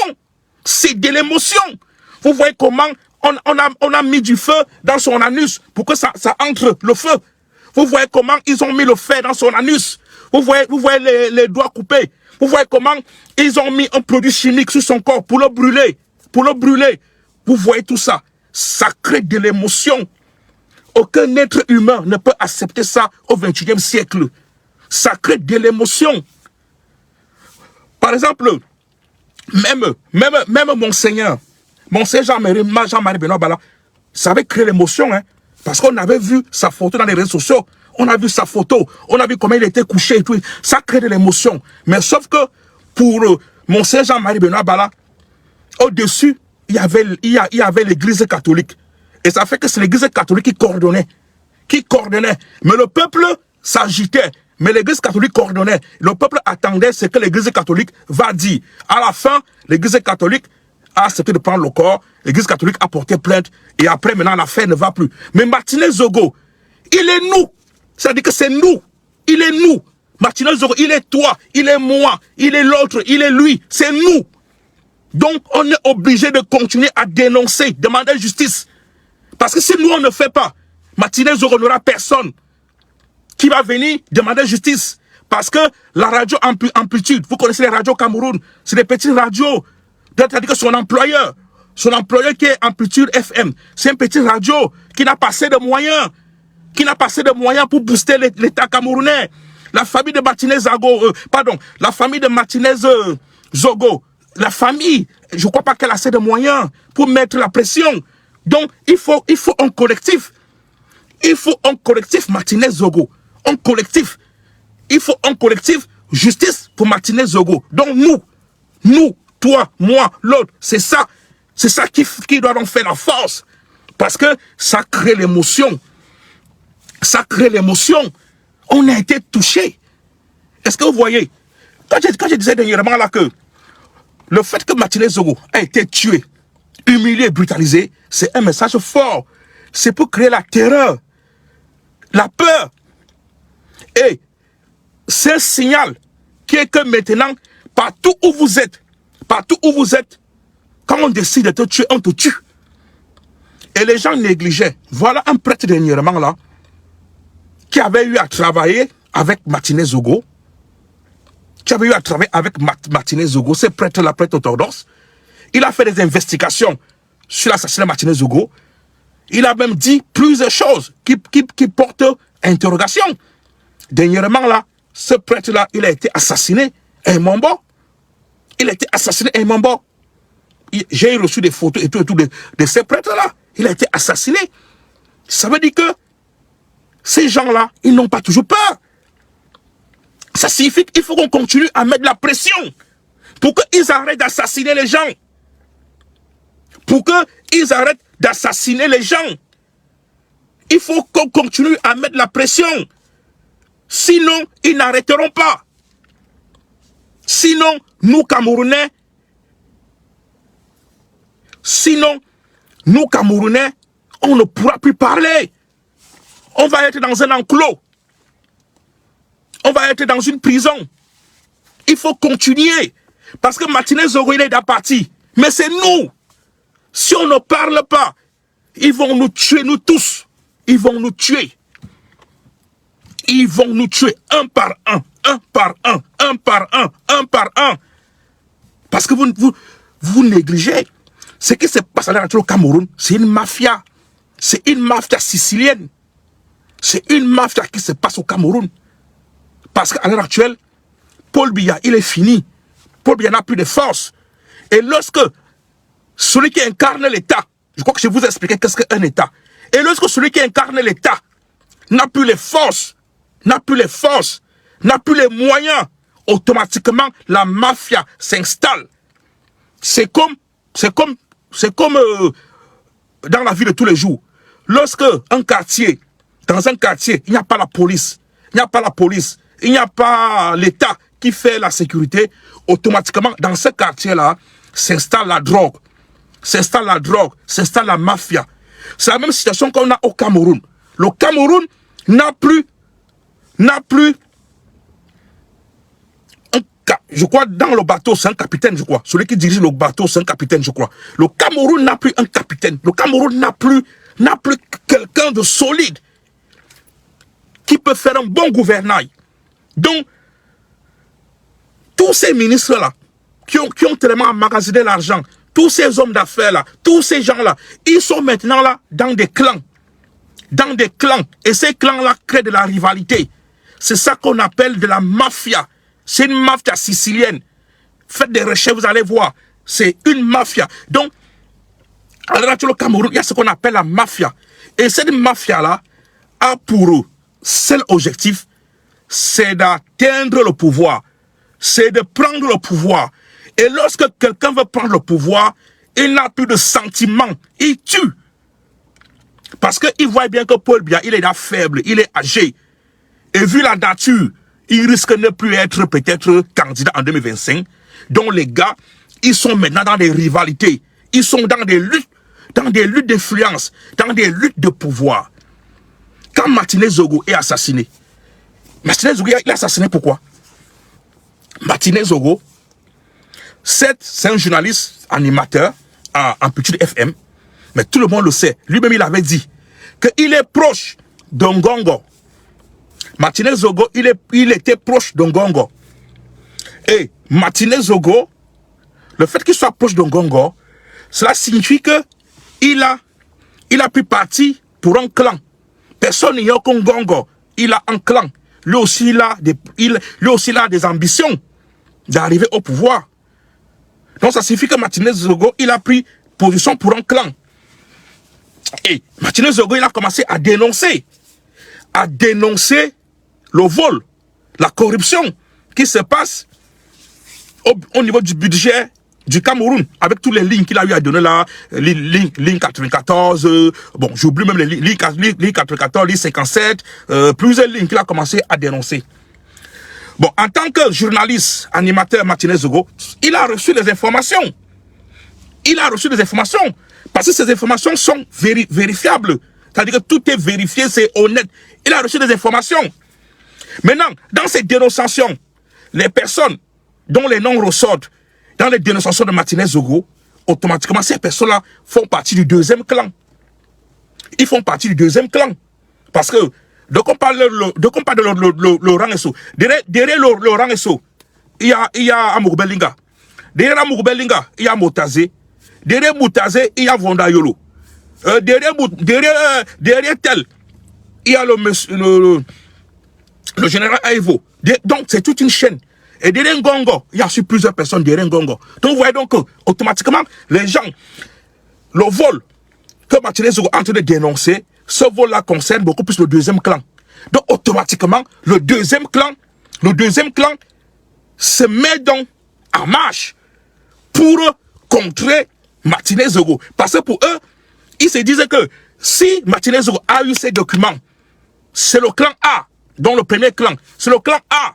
C'est de l'émotion. Vous voyez comment on a mis du feu dans son anus pour que ça entre le feu. Vous voyez comment ils ont mis le fer dans son anus. Vous voyez les doigts coupés. Vous voyez comment ils ont mis un produit chimique sur son corps pour le brûler. Pour le brûler. Vous voyez tout ça. Ça crée de l'émotion. Aucun être humain ne peut accepter ça au XXIe siècle. Ça crée de l'émotion. Par exemple, même Monseigneur Jean-Marie Benoît Bala, ça avait créé l'émotion, hein, parce qu'on avait vu sa photo dans les réseaux sociaux, on a vu sa photo, on a vu comment il était couché et tout, ça crée de l'émotion. Mais sauf que pour Monseigneur Jean-Marie Benoît Bala, au-dessus, il y avait l'église catholique. Et ça fait que c'est l'église catholique qui coordonnait. Mais le peuple s'agitait. Mais l'église catholique coordonnait. Le peuple attendait ce que l'église catholique va dire. À la fin, l'église catholique a accepté de prendre le corps. L'église catholique a porté plainte. Et après, maintenant, l'affaire ne va plus. Mais Martinez Zogo, il est nous. C'est-à-dire que c'est nous. Il est nous. Martinez Zogo, il est toi. Il est moi. Il est l'autre. Il est lui. C'est nous. Donc, on est obligé de continuer à dénoncer, demander justice. Parce que si nous, on ne fait pas, Martinez Zogo n'aura personne qui va venir demander justice. Parce que la radio Amplitude, vous connaissez les radios Cameroun, c'est des petites radios. C'est-à-dire que son employeur qui est Amplitude FM, c'est une petite radio qui n'a pas assez de moyens. Pour booster l'État camerounais. La famille de Martinez Zogo, la famille, je ne crois pas qu'elle a assez de moyens pour mettre la pression. Donc, il faut un collectif. Il faut un collectif Martinez Zogo. Un collectif. Il faut un collectif justice pour Martinez Zogo. Donc, nous, toi, moi, l'autre, c'est ça. C'est ça qui doit en faire la force. Parce que ça crée l'émotion. Ça crée l'émotion. On a été touché. Est-ce que vous voyez? Quand je disais dernièrement là que le fait que Martinez Zogo a été tué, humilié, brutalisé, c'est un message fort. C'est pour créer la terreur, la peur. Et c'est un signal qui est que maintenant, partout où vous êtes, quand on décide de te tuer, on te tue. Et les gens négligeaient. Voilà un prêtre dernièrement là, qui avait eu à travailler avec Martinez Zogo, Martinez Zogo, ce prêtre-là, prêtre orthodoxe. Il a fait des investigations sur l'assassinat de Martinez Zogo. Il a même dit plusieurs choses qui portent interrogation. Dernièrement, là, ce prêtre-là, il a été assassiné à un Mambo. J'ai reçu des photos et tout de ces prêtres-là. Il a été assassiné. Ça veut dire que ces gens-là, ils n'ont pas toujours peur. Ça signifie qu'il faut qu'on continue à mettre de la pression pour qu'ils arrêtent d'assassiner les gens. Il faut qu'on continue à mettre de la pression. Sinon, ils n'arrêteront pas. Sinon, nous Camerounais, on ne pourra plus parler. On va être dans un enclos. On va être dans une prison. Il faut continuer. Parce que Martinez Zogo, il est déjà parti. Mais c'est nous. Si on ne parle pas, ils vont nous tuer, nous tous. Ils vont nous tuer. Ils vont nous tuer un par un. Parce que vous négligez. Ce qui se passe à l'heure actuelle au Cameroun, c'est une mafia. C'est une mafia sicilienne. C'est une mafia qui se passe au Cameroun. Parce qu'à l'heure actuelle, Paul Biya, il est fini. Paul Biya n'a plus de force. Et lorsque celui qui incarne l'État, je crois que je vous ai expliqué qu'est-ce qu'un État. Et lorsque celui qui incarne l'État n'a plus les forces, n'a plus les moyens, automatiquement, la mafia s'installe. C'est comme dans la vie de tous les jours. Lorsque dans un quartier, il n'y a pas la police, il n'y a pas l'État qui fait la sécurité, automatiquement, dans ce quartier-là, s'installe la drogue, s'installe la mafia. C'est la même situation qu'on a au Cameroun. Le Cameroun n'a plus je crois, dans le bateau, c'est un capitaine, je crois. Celui qui dirige le bateau, c'est un capitaine, je crois. Le Cameroun n'a plus un capitaine. Le Cameroun n'a plus quelqu'un de solide qui peut faire un bon gouvernail. Donc, tous ces ministres-là, qui ont tellement emmagasiné l'argent, tous ces hommes d'affaires-là, tous ces gens-là, ils sont maintenant là dans des clans. Dans des clans. Et ces clans-là créent de la rivalité. C'est ça qu'on appelle de la mafia. C'est une mafia sicilienne. Faites des recherches, vous allez voir. C'est une mafia. Donc, alors là, au Cameroun, il y a ce qu'on appelle la mafia. Et cette mafia-là a pour seul objectif, c'est d'atteindre le pouvoir. C'est de prendre le pouvoir. Et lorsque quelqu'un veut prendre le pouvoir, il n'a plus de sentiments. Il tue. Parce qu'il voit bien que Paul Biya, il est là faible, il est âgé. Et vu la nature, il risque de ne plus être peut-être candidat en 2025. Donc les gars, ils sont maintenant dans des rivalités. Ils sont dans des luttes d'influence, dans des luttes de pouvoir. Quand Martinez Zogo est assassiné, Martinez Zogo est assassiné pourquoi? Martinez Zogo, c'est un journaliste animateur en Petit FM, mais tout le monde le sait. Lui-même, il avait dit qu'il est proche d'Ngongo. Martinez Zogo, il était proche d'Ngongo. Et Martinez Zogo, le fait qu'il soit proche d'Ngongo, cela signifie qu'il a pris parti pour un clan. Personne n'y a qu'un Ngongo. Il a un clan. Lui aussi, il a des ambitions d'arriver au pouvoir. Donc ça signifie que Martinez Zogo, il a pris position pour un clan. Et Martinez Zogo, il a commencé à dénoncer le vol, la corruption qui se passe au niveau du budget du Cameroun, avec toutes les lignes qu'il a eu à donner là, ligne 94, bon, j'oublie même les lignes 94, ligne 57, plusieurs lignes qu'il a commencé à dénoncer. Bon, en tant que journaliste, animateur Martinez Zogo, il a reçu des informations. Il a reçu des informations. Parce que ces informations sont vérifiables. C'est-à-dire que tout est vérifié, c'est honnête. Il a reçu des informations. Maintenant, dans ces dénonciations, les personnes dont les noms ressortent dans les dénonciations de Martinez Zogo, automatiquement, ces personnes-là font partie du deuxième clan. Ils font partie du deuxième clan. Parce que, donc on parle de Laurent Esso. Derrière Laurent Esso, il y a Amourbelinga. Derrière Amourbelinga, il y a Motazé. Derrière Moutazé, il y a Vondayolo. Derrière tel, il y a le général Aïvo. Donc, c'est toute une chaîne. Et derrière Ngongo, il y a plusieurs personnes derrière Ngongo. Donc, vous voyez donc que, automatiquement, les gens, le vol que Martinez Zogo est en train de dénoncer, ce vol-là concerne beaucoup plus le deuxième clan. Donc, automatiquement, le deuxième clan se met donc en marche pour contrer Martinez Zogo. Parce que pour eux, ils se disaient que si Martinez Zogo a eu ces documents, c'est le clan A, dont le premier clan, c'est le clan A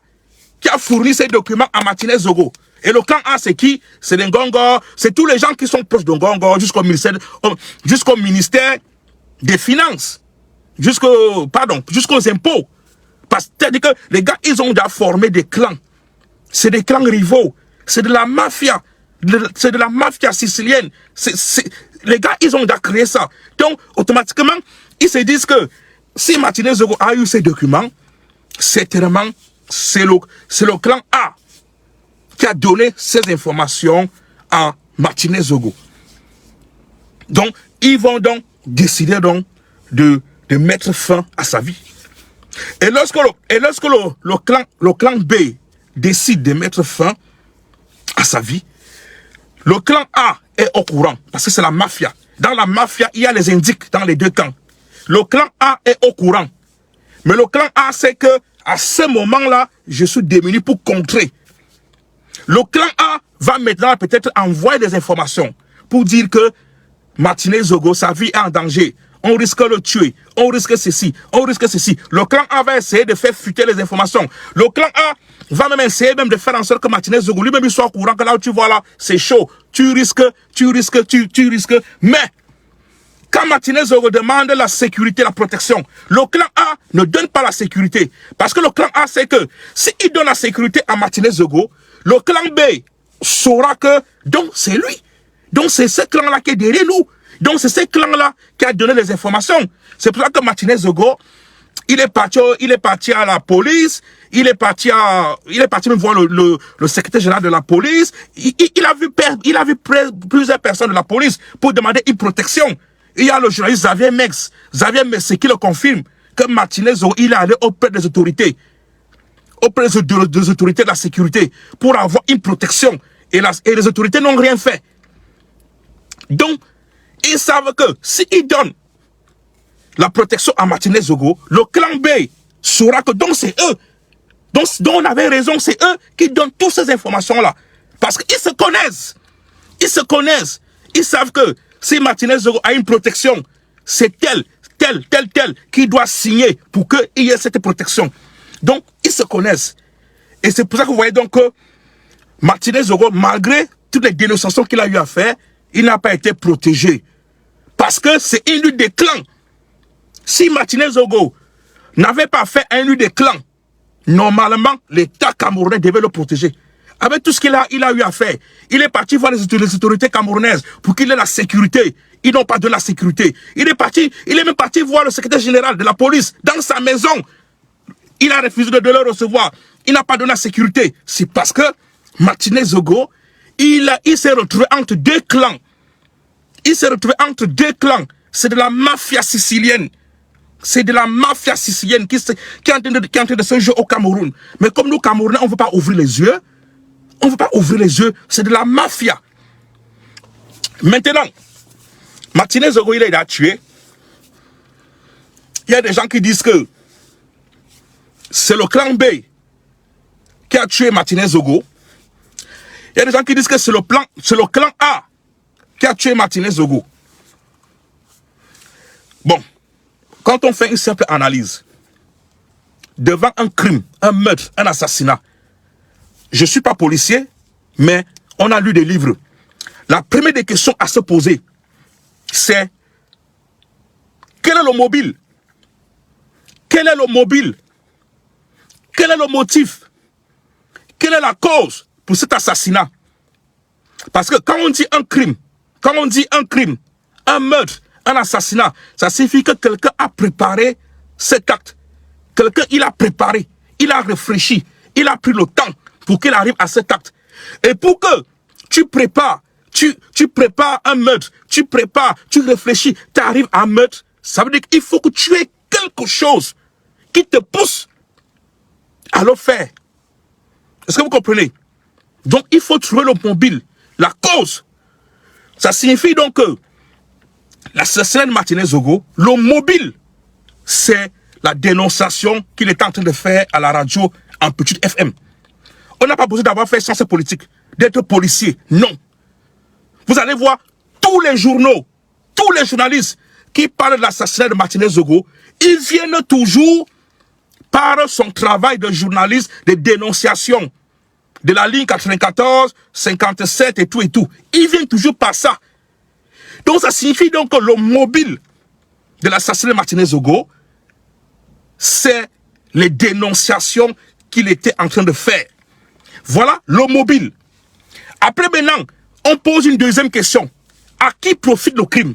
qui a fourni ces documents à Martinez Zogo. Et le clan A, c'est qui? C'est les Ngongo, c'est tous les gens qui sont proches de Ngongo jusqu'au ministère des Finances, jusqu'aux impôts. Parce que les gars, ils ont déjà formé des clans. C'est des clans rivaux. C'est de la mafia. C'est de la mafia sicilienne. Les gars, ils ont déjà créé ça. Donc, automatiquement, ils se disent que si Martinez Zogo a eu ces documents, certainement, c'est le clan A qui a donné ces informations à Martinez Zogo. Donc, ils vont donc décider donc de mettre fin à sa vie. Et lorsque le clan B décide de mettre fin à sa vie, le clan A est au courant, parce que c'est la mafia. Dans la mafia, il y a les indices dans les deux camps. Le clan A est au courant. Mais le clan A sait que à ce moment-là, je suis démuni pour contrer. Le clan A va maintenant peut-être envoyer des informations pour dire que Martinez Zogo, sa vie est en danger. On risque de le tuer. On risque ceci. On risque ceci. Le clan A va essayer de faire fuiter les informations. Le clan A va même essayer de faire en sorte que Martinez Zogo lui-même soit au courant que là où tu vois là, c'est chaud. Tu risques. Mais, quand Martinez Zogo demande la sécurité, la protection, le clan A ne donne pas la sécurité. Parce que le clan A sait que s'il donne la sécurité à Martinez Zogo, le clan B saura que, donc c'est lui. Donc c'est ce clan-là qui est derrière nous. Donc c'est ce clan-là qui a donné les informations. C'est pour ça que Martinez Zogo, il est parti à la police, il est parti même voir le secrétaire général de la police. Il a vu plusieurs personnes de la police pour demander une protection. Il y a le journaliste Xavier Mex qui le confirme que Martinez Zogo, il est allé auprès des autorités. Auprès des autorités de la sécurité pour avoir une protection. Et les autorités n'ont rien fait. Donc, ils savent que s'ils donnent la protection à Martinez Zogo, le clan B saura que donc c'est eux. Donc on avait raison, c'est eux qui donnent toutes ces informations-là. Parce qu'ils se connaissent. Ils se connaissent. Ils savent que si Martinez Zogo a une protection, c'est tel qui doit signer pour qu'il y ait cette protection. Donc, ils se connaissent. Et c'est pour ça que vous voyez donc que Martinez Zogo, malgré toutes les dénonciations qu'il a eu à faire, il n'a pas été protégé. Parce que c'est une lutte des clans. Si Martinez Zogo n'avait pas fait un lutte des clans, normalement, l'État camerounais devait le protéger. Avec tout ce qu'il a eu à faire, il est parti voir les autorités camerounaises pour qu'il ait la sécurité. Ils n'ont pas de la sécurité. Il est même parti voir le secrétaire général de la police dans sa maison. Il a refusé de le recevoir. Il n'a pas donné la sécurité. C'est parce que Martinez Zogo, il s'est retrouvé entre deux clans. Il s'est retrouvé entre deux clans. C'est de la mafia sicilienne. C'est de la mafia sicilienne qui est en train de se jouer au Cameroun. Mais comme nous, Camerounais, on ne veut pas ouvrir les yeux. On ne veut pas ouvrir les yeux. C'est de la mafia. Maintenant, Martinez Zogo, il a tué. Il y a des gens qui disent que c'est le clan B qui a tué Martinez Zogo. Il y a des gens qui disent que c'est le clan A qui a tué Martinez Zogo. Bon, quand on fait une simple analyse, devant un crime, un meurtre, un assassinat, je ne suis pas policier, mais on a lu des livres. La première des questions à se poser, c'est quel est le mobile? Quel est le mobile? Quel est le motif? Quelle est la cause pour cet assassinat? Parce que quand on dit un crime, un meurtre, un assassinat, ça signifie que quelqu'un a préparé cet acte. Quelqu'un, il a préparé, il a réfléchi, il a pris le temps pour qu'il arrive à cet acte. Et pour que tu prépares un meurtre, tu réfléchis, tu arrives à un meurtre, ça veut dire qu'il faut que tu aies quelque chose qui te pousse à le faire. Est-ce que vous comprenez? Donc, il faut trouver le mobile, la cause. Ça signifie donc que l'assassinat de Martinez Zogo, le mobile, c'est la dénonciation qu'il est en train de faire à la radio en petite FM. On n'a pas besoin d'avoir fait sciences politiques, d'être policier, non. Vous allez voir tous les journaux, tous les journalistes qui parlent de l'assassinat de Martinez Zogo, ils viennent toujours par son travail de journaliste de dénonciation de la ligne 94, 57 et tout et tout. Ils viennent toujours par ça. Donc ça signifie donc que le mobile de l'assassinat de Martinez Zogo, c'est les dénonciations qu'il était en train de faire. Voilà le mobile. Après maintenant, on pose une deuxième question. À qui profite le crime?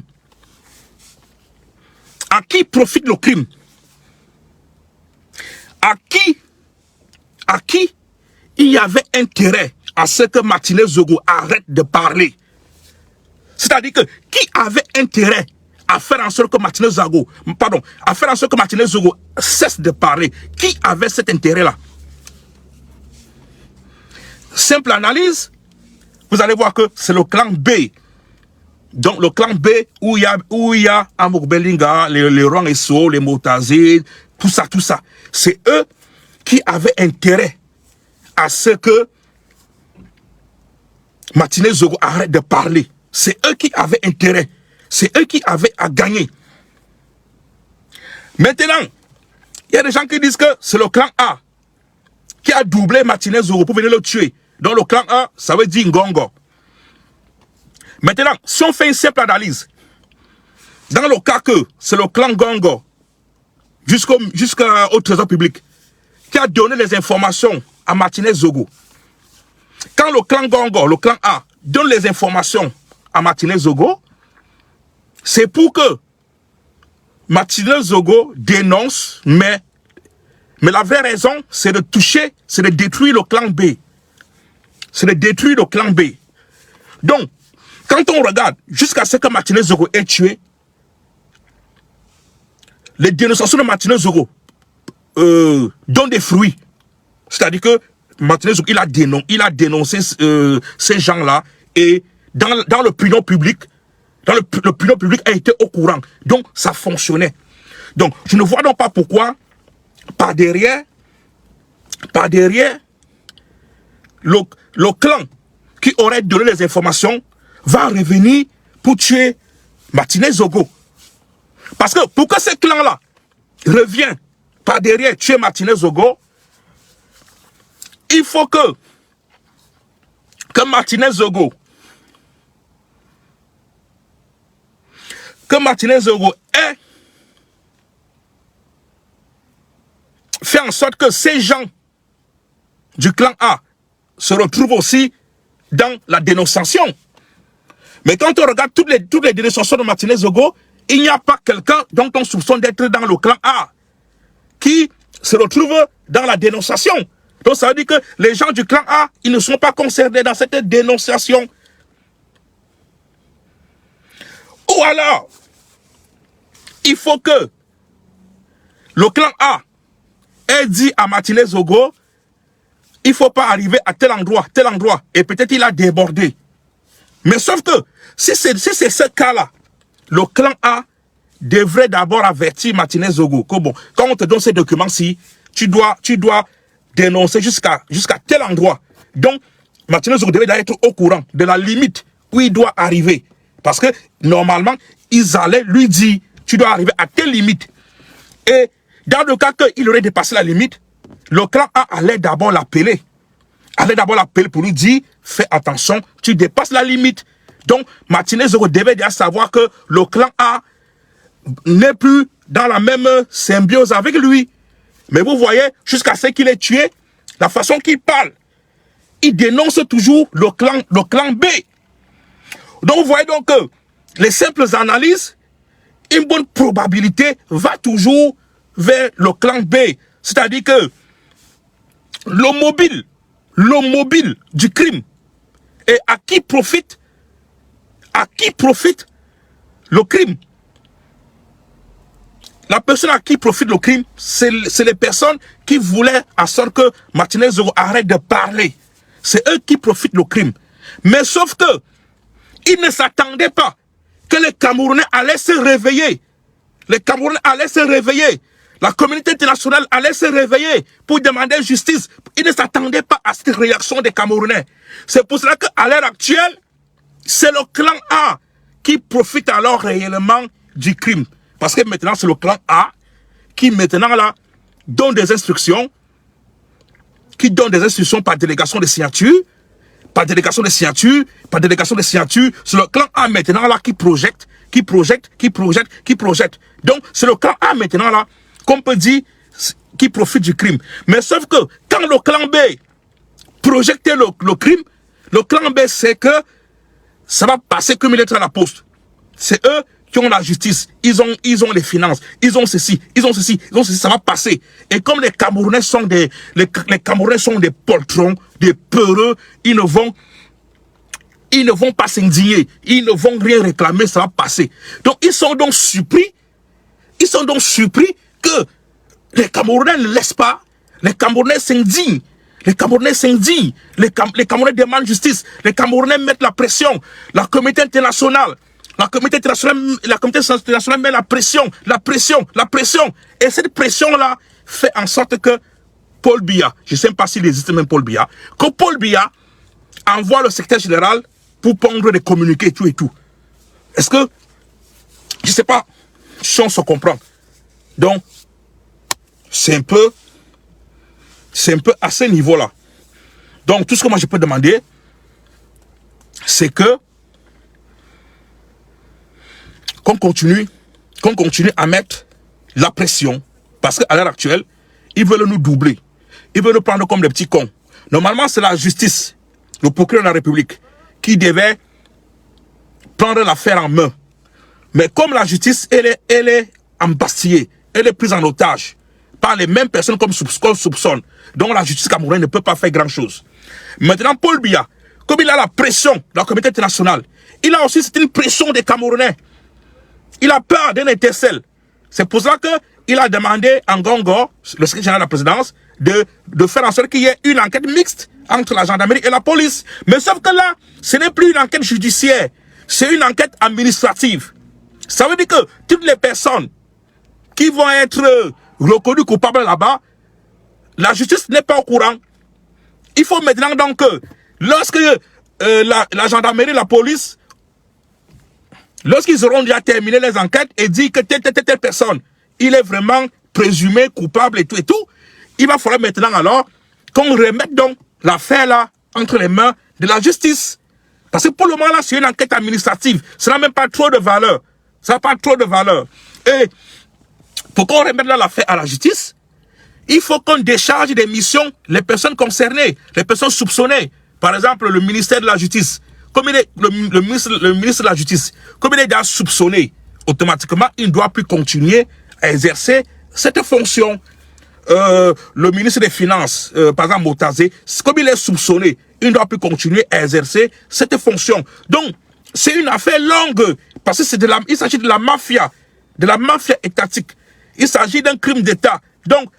À qui profite le crime? À qui il y avait intérêt à ce que Martinez Zogo arrête de parler? C'est-à-dire que qui avait intérêt à faire en sorte que Martinez Zogo, cesse de parler? Qui avait cet intérêt-là? Simple analyse, vous allez voir que c'est le clan B. Donc le clan B où il y a Amour Belinga, les Rang Esso, les Motazid, tout ça. C'est eux qui avaient intérêt à ce que Martinez Zogo arrête de parler. C'est eux qui avaient intérêt. C'est eux qui avaient à gagner. Maintenant, il y a des gens qui disent que c'est le clan A qui a doublé Martinez Zogo pour venir le tuer. Donc le clan A, ça veut dire Ngongo. Maintenant, si on fait une simple analyse, dans le cas que c'est le clan Ngongo, jusqu'au trésor public, qui a donné les informations à Martinez Zogo, quand le clan Gongo, le clan A, donne les informations à Martinez Zogo, c'est pour que Martinez Zogo dénonce, mais la vraie raison, c'est de toucher, c'est de détruire le clan B. C'est de détruire le clan B. Donc, quand on regarde, jusqu'à ce que Martinez Zogo est tué, les dénonciations de Martinez Zogo donnent des fruits. C'est-à-dire que Martinez Zogo, il a dénoncé ces gens-là, et dans l'opinion publique, l'opinion publique a été au courant. Donc, ça fonctionnait. Donc, je ne vois donc pas pourquoi, par derrière, le clan qui aurait donné les informations va revenir pour tuer Martinez Zogo. Parce que pour que ce clan-là revienne par derrière tuer Martinez Zogo, il faut que Martinez Zogo ait fait en sorte que ces gens du clan A se retrouvent aussi dans la dénonciation. Mais quand on regarde toutes les dénonciations de Martinez Zogo, il n'y a pas quelqu'un dont on soupçonne d'être dans le clan A qui se retrouve dans la dénonciation. Donc ça veut dire que les gens du clan A, ils ne sont pas concernés dans cette dénonciation. Ou alors, il faut que le clan A ait dit à Martinez Zogo, il ne faut pas arriver à tel endroit, et peut-être il a débordé. Mais sauf que, si c'est ce cas-là, le clan A devrait d'abord avertir Martinez Zogo que bon, quand on te donne ces documents-ci, tu dois dénoncer jusqu'à tel endroit. Donc, Martinez Zogo devait être au courant de la limite où il doit arriver. Parce que, normalement, ils allaient lui dire, tu dois arriver à telle limite. Et dans le cas qu'il aurait dépassé la limite, le clan A allait d'abord l'appeler. Pour lui dire, fais attention, tu dépasses la limite. Donc, Martinez Zogo devait déjà savoir que le clan A n'est plus dans la même symbiose avec lui. Mais vous voyez, jusqu'à ce qu'il ait tué, la façon qu'il parle, il dénonce toujours le clan B. Donc, vous voyez donc que les simples analyses, une bonne probabilité va toujours vers le clan B. C'est-à-dire que le mobile du crime, et à qui profite le crime. La personne à qui profite le crime, c'est les personnes qui voulaient en sorte que Martinez Zogo arrête de parler. C'est eux qui profitent le crime. Mais sauf que, ils ne s'attendaient pas que les Camerounais allaient se réveiller. La communauté internationale allait se réveiller pour demander justice. Ils ne s'attendaient pas à cette réaction des Camerounais. C'est pour cela qu'à l'heure actuelle, c'est le clan A qui profite alors réellement du crime. Parce que maintenant, c'est le clan A qui maintenant là donne des instructions, par délégation de signature, c'est le clan A maintenant là qui projette. Donc, c'est le clan A maintenant là, qu'on peut dire, qui profite du crime. Mais sauf que, quand le clan B projectait le crime, le clan B sait que ça va passer comme une lettre à la poste. C'est eux qui ont la justice, ils ont les finances, ils ont ceci, ça va passer. Et comme les Camerounais sont des poltrons, des peureux, ils ne vont pas s'indigner, ils ne vont rien réclamer, ça va passer. Donc ils sont donc surpris que les Camerounais ne laissent pas, les Camerounais s'indignent. Les Camerounais demandent justice, les Camerounais mettent la pression, la communauté internationale met la pression. Et cette pression-là fait en sorte que Paul Biya, je ne sais pas s'il existe même Paul Biya, que Paul Biya envoie le secrétaire général pour pondre des communiqués et tout. Est-ce que, je ne sais pas si on se comprend. Donc, c'est un peu à ce niveau-là. Donc, tout ce que moi je peux demander, c'est que qu'on continue à mettre la pression, parce qu'à l'heure actuelle, ils veulent nous doubler. Ils veulent nous prendre comme des petits cons. Normalement, c'est la justice le procureur de la République, qui devait prendre l'affaire en main. Mais comme la justice, elle est embastillée, elle est prise en otage par les mêmes personnes qu'on soupçonne. Donc la justice camerounaise ne peut pas faire grand-chose. Maintenant, Paul Biya, comme il a la pression de la communauté internationale, il a aussi une pression des Camerounais. Il a peur d'un intercelle. C'est pour ça qu'il a demandé à Ngongo, le secrétaire général de la présidence, de faire en sorte qu'il y ait une enquête mixte entre la gendarmerie et la police. Mais sauf que là, ce n'est plus une enquête judiciaire, c'est une enquête administrative. Ça veut dire que toutes les personnes qui vont être reconnues coupables là-bas, la justice n'est pas au courant. Il faut maintenant donc que lorsque la gendarmerie, la police, lorsqu'ils auront déjà terminé les enquêtes et dit que telle personne, il est vraiment présumé coupable et tout, il va falloir maintenant alors qu'on remette donc l'affaire là entre les mains de la justice. Parce que pour le moment là, c'est une enquête administrative. Ça n'a même pas trop de valeur. Ça n'a pas trop de valeur. Et pour qu'on remette là l'affaire à la justice, il faut qu'on décharge des missions les personnes concernées, les personnes soupçonnées. Par exemple, le ministère de la Justice. Comme il est le ministre de la Justice, comme il est déjà soupçonné, automatiquement, il ne doit plus continuer à exercer cette fonction. Le ministre des Finances, par exemple Motazé, comme il est soupçonné, il ne doit plus continuer à exercer cette fonction. Donc, c'est une affaire longue, parce que il s'agit de la mafia étatique. Il s'agit d'un crime d'État. Donc,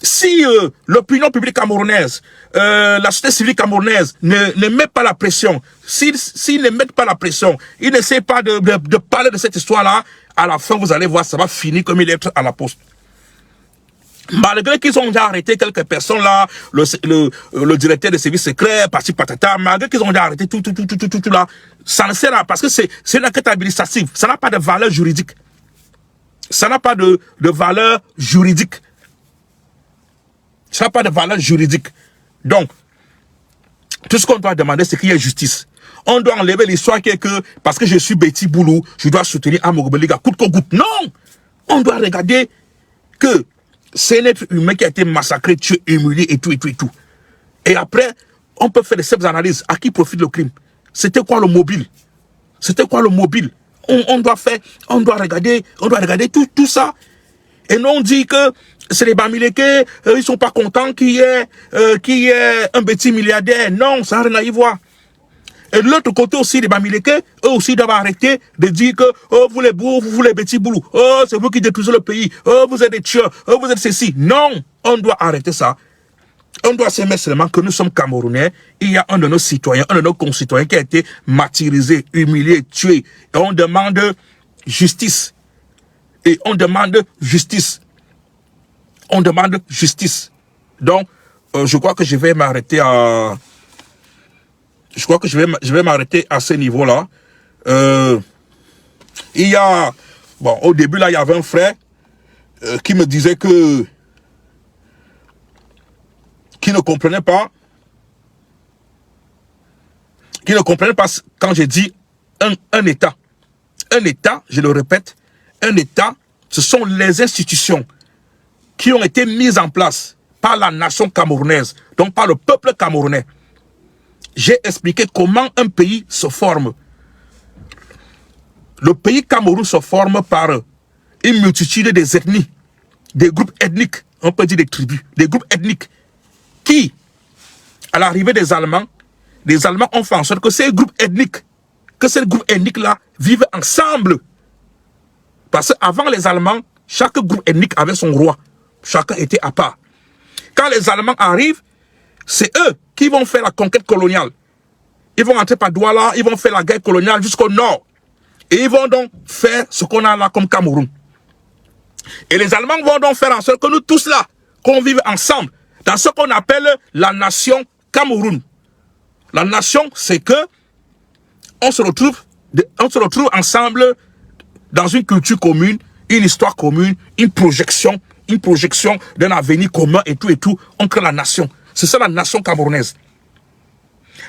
si l'opinion publique camerounaise, la société civile camerounaise ne met pas la pression, s'ils ne mettent pas la pression, ils n'essaient pas de parler de cette histoire-là, à la fin, vous allez voir, ça va finir comme il est à la poste. Malgré qu'ils ont déjà arrêté quelques personnes là, le directeur des services secrets, parti patata, malgré qu'ils ont déjà arrêté tout là, ça ne sert à rien parce que c'est une enquête administrative, ça n'a pas de valeur juridique. Ça n'a pas de valeur juridique. Ça n'a pas de valeur juridique. Donc, tout ce qu'on doit demander, c'est qu'il y ait justice. On doit enlever l'histoire qui est que, parce que je suis Betty Boulou, je dois soutenir Amogo Beliga coûte que coûte. Non! On doit regarder que c'est un être humain qui a été massacré, tué, humilié et tout. Et après, on peut faire des simples analyses. À qui profite le crime? C'était quoi le mobile? C'était quoi le mobile? On doit regarder tout ça. Et non, on dit que c'est les Bamileke, ils sont pas contents qu'il y ait un petit milliardaire. Non, ça n'a rien à y voir. Et de l'autre côté aussi, les Bamileke, eux aussi doivent arrêter de dire que oh, vous les bourgs, vous les petits boulous, oh, c'est vous qui détruisez le pays, oh, vous êtes des tueurs, oh, vous êtes ceci. Non, on doit arrêter ça. On doit se mettre seulement que nous sommes Camerounais. Il y a un de nos citoyens, un de nos concitoyens qui a été martyrisé, humilié, tué. Et on demande justice. Et on demande justice. On demande justice. Donc, je crois que je vais m'arrêter à... Je crois que je vais m'arrêter à ce niveau-là. Il y a... Bon, au début, là, il y avait un frère qui me disait que... Qui ne comprenait pas. Qui ne comprenait pas quand j'ai dit un État. Un État, je le répète, un État, ce sont les institutions qui ont été mises en place par la nation camerounaise, donc par le peuple camerounais. J'ai expliqué comment un pays se forme. Le pays Cameroun se forme par une multitude des ethnies, des groupes ethniques, on peut dire des tribus, des groupes ethniques qui, à l'arrivée des Allemands ont fait en sorte que ces groupes ethniques-là vivent ensemble. Parce qu'avant les Allemands, chaque groupe ethnique avait son roi. Chacun était à part. Quand les Allemands arrivent, c'est eux qui vont faire la conquête coloniale. Ils vont entrer par Douala, ils vont faire la guerre coloniale jusqu'au nord. Et ils vont donc faire ce qu'on a là comme Cameroun. Et les Allemands vont donc faire en sorte que nous tous là, qu'on vive ensemble, dans ce qu'on appelle la nation Cameroun. La nation, c'est que on se retrouve ensemble dans une culture commune, une histoire commune, une projection d'un avenir commun et tout, on crée la nation. C'est ça la nation camerounaise.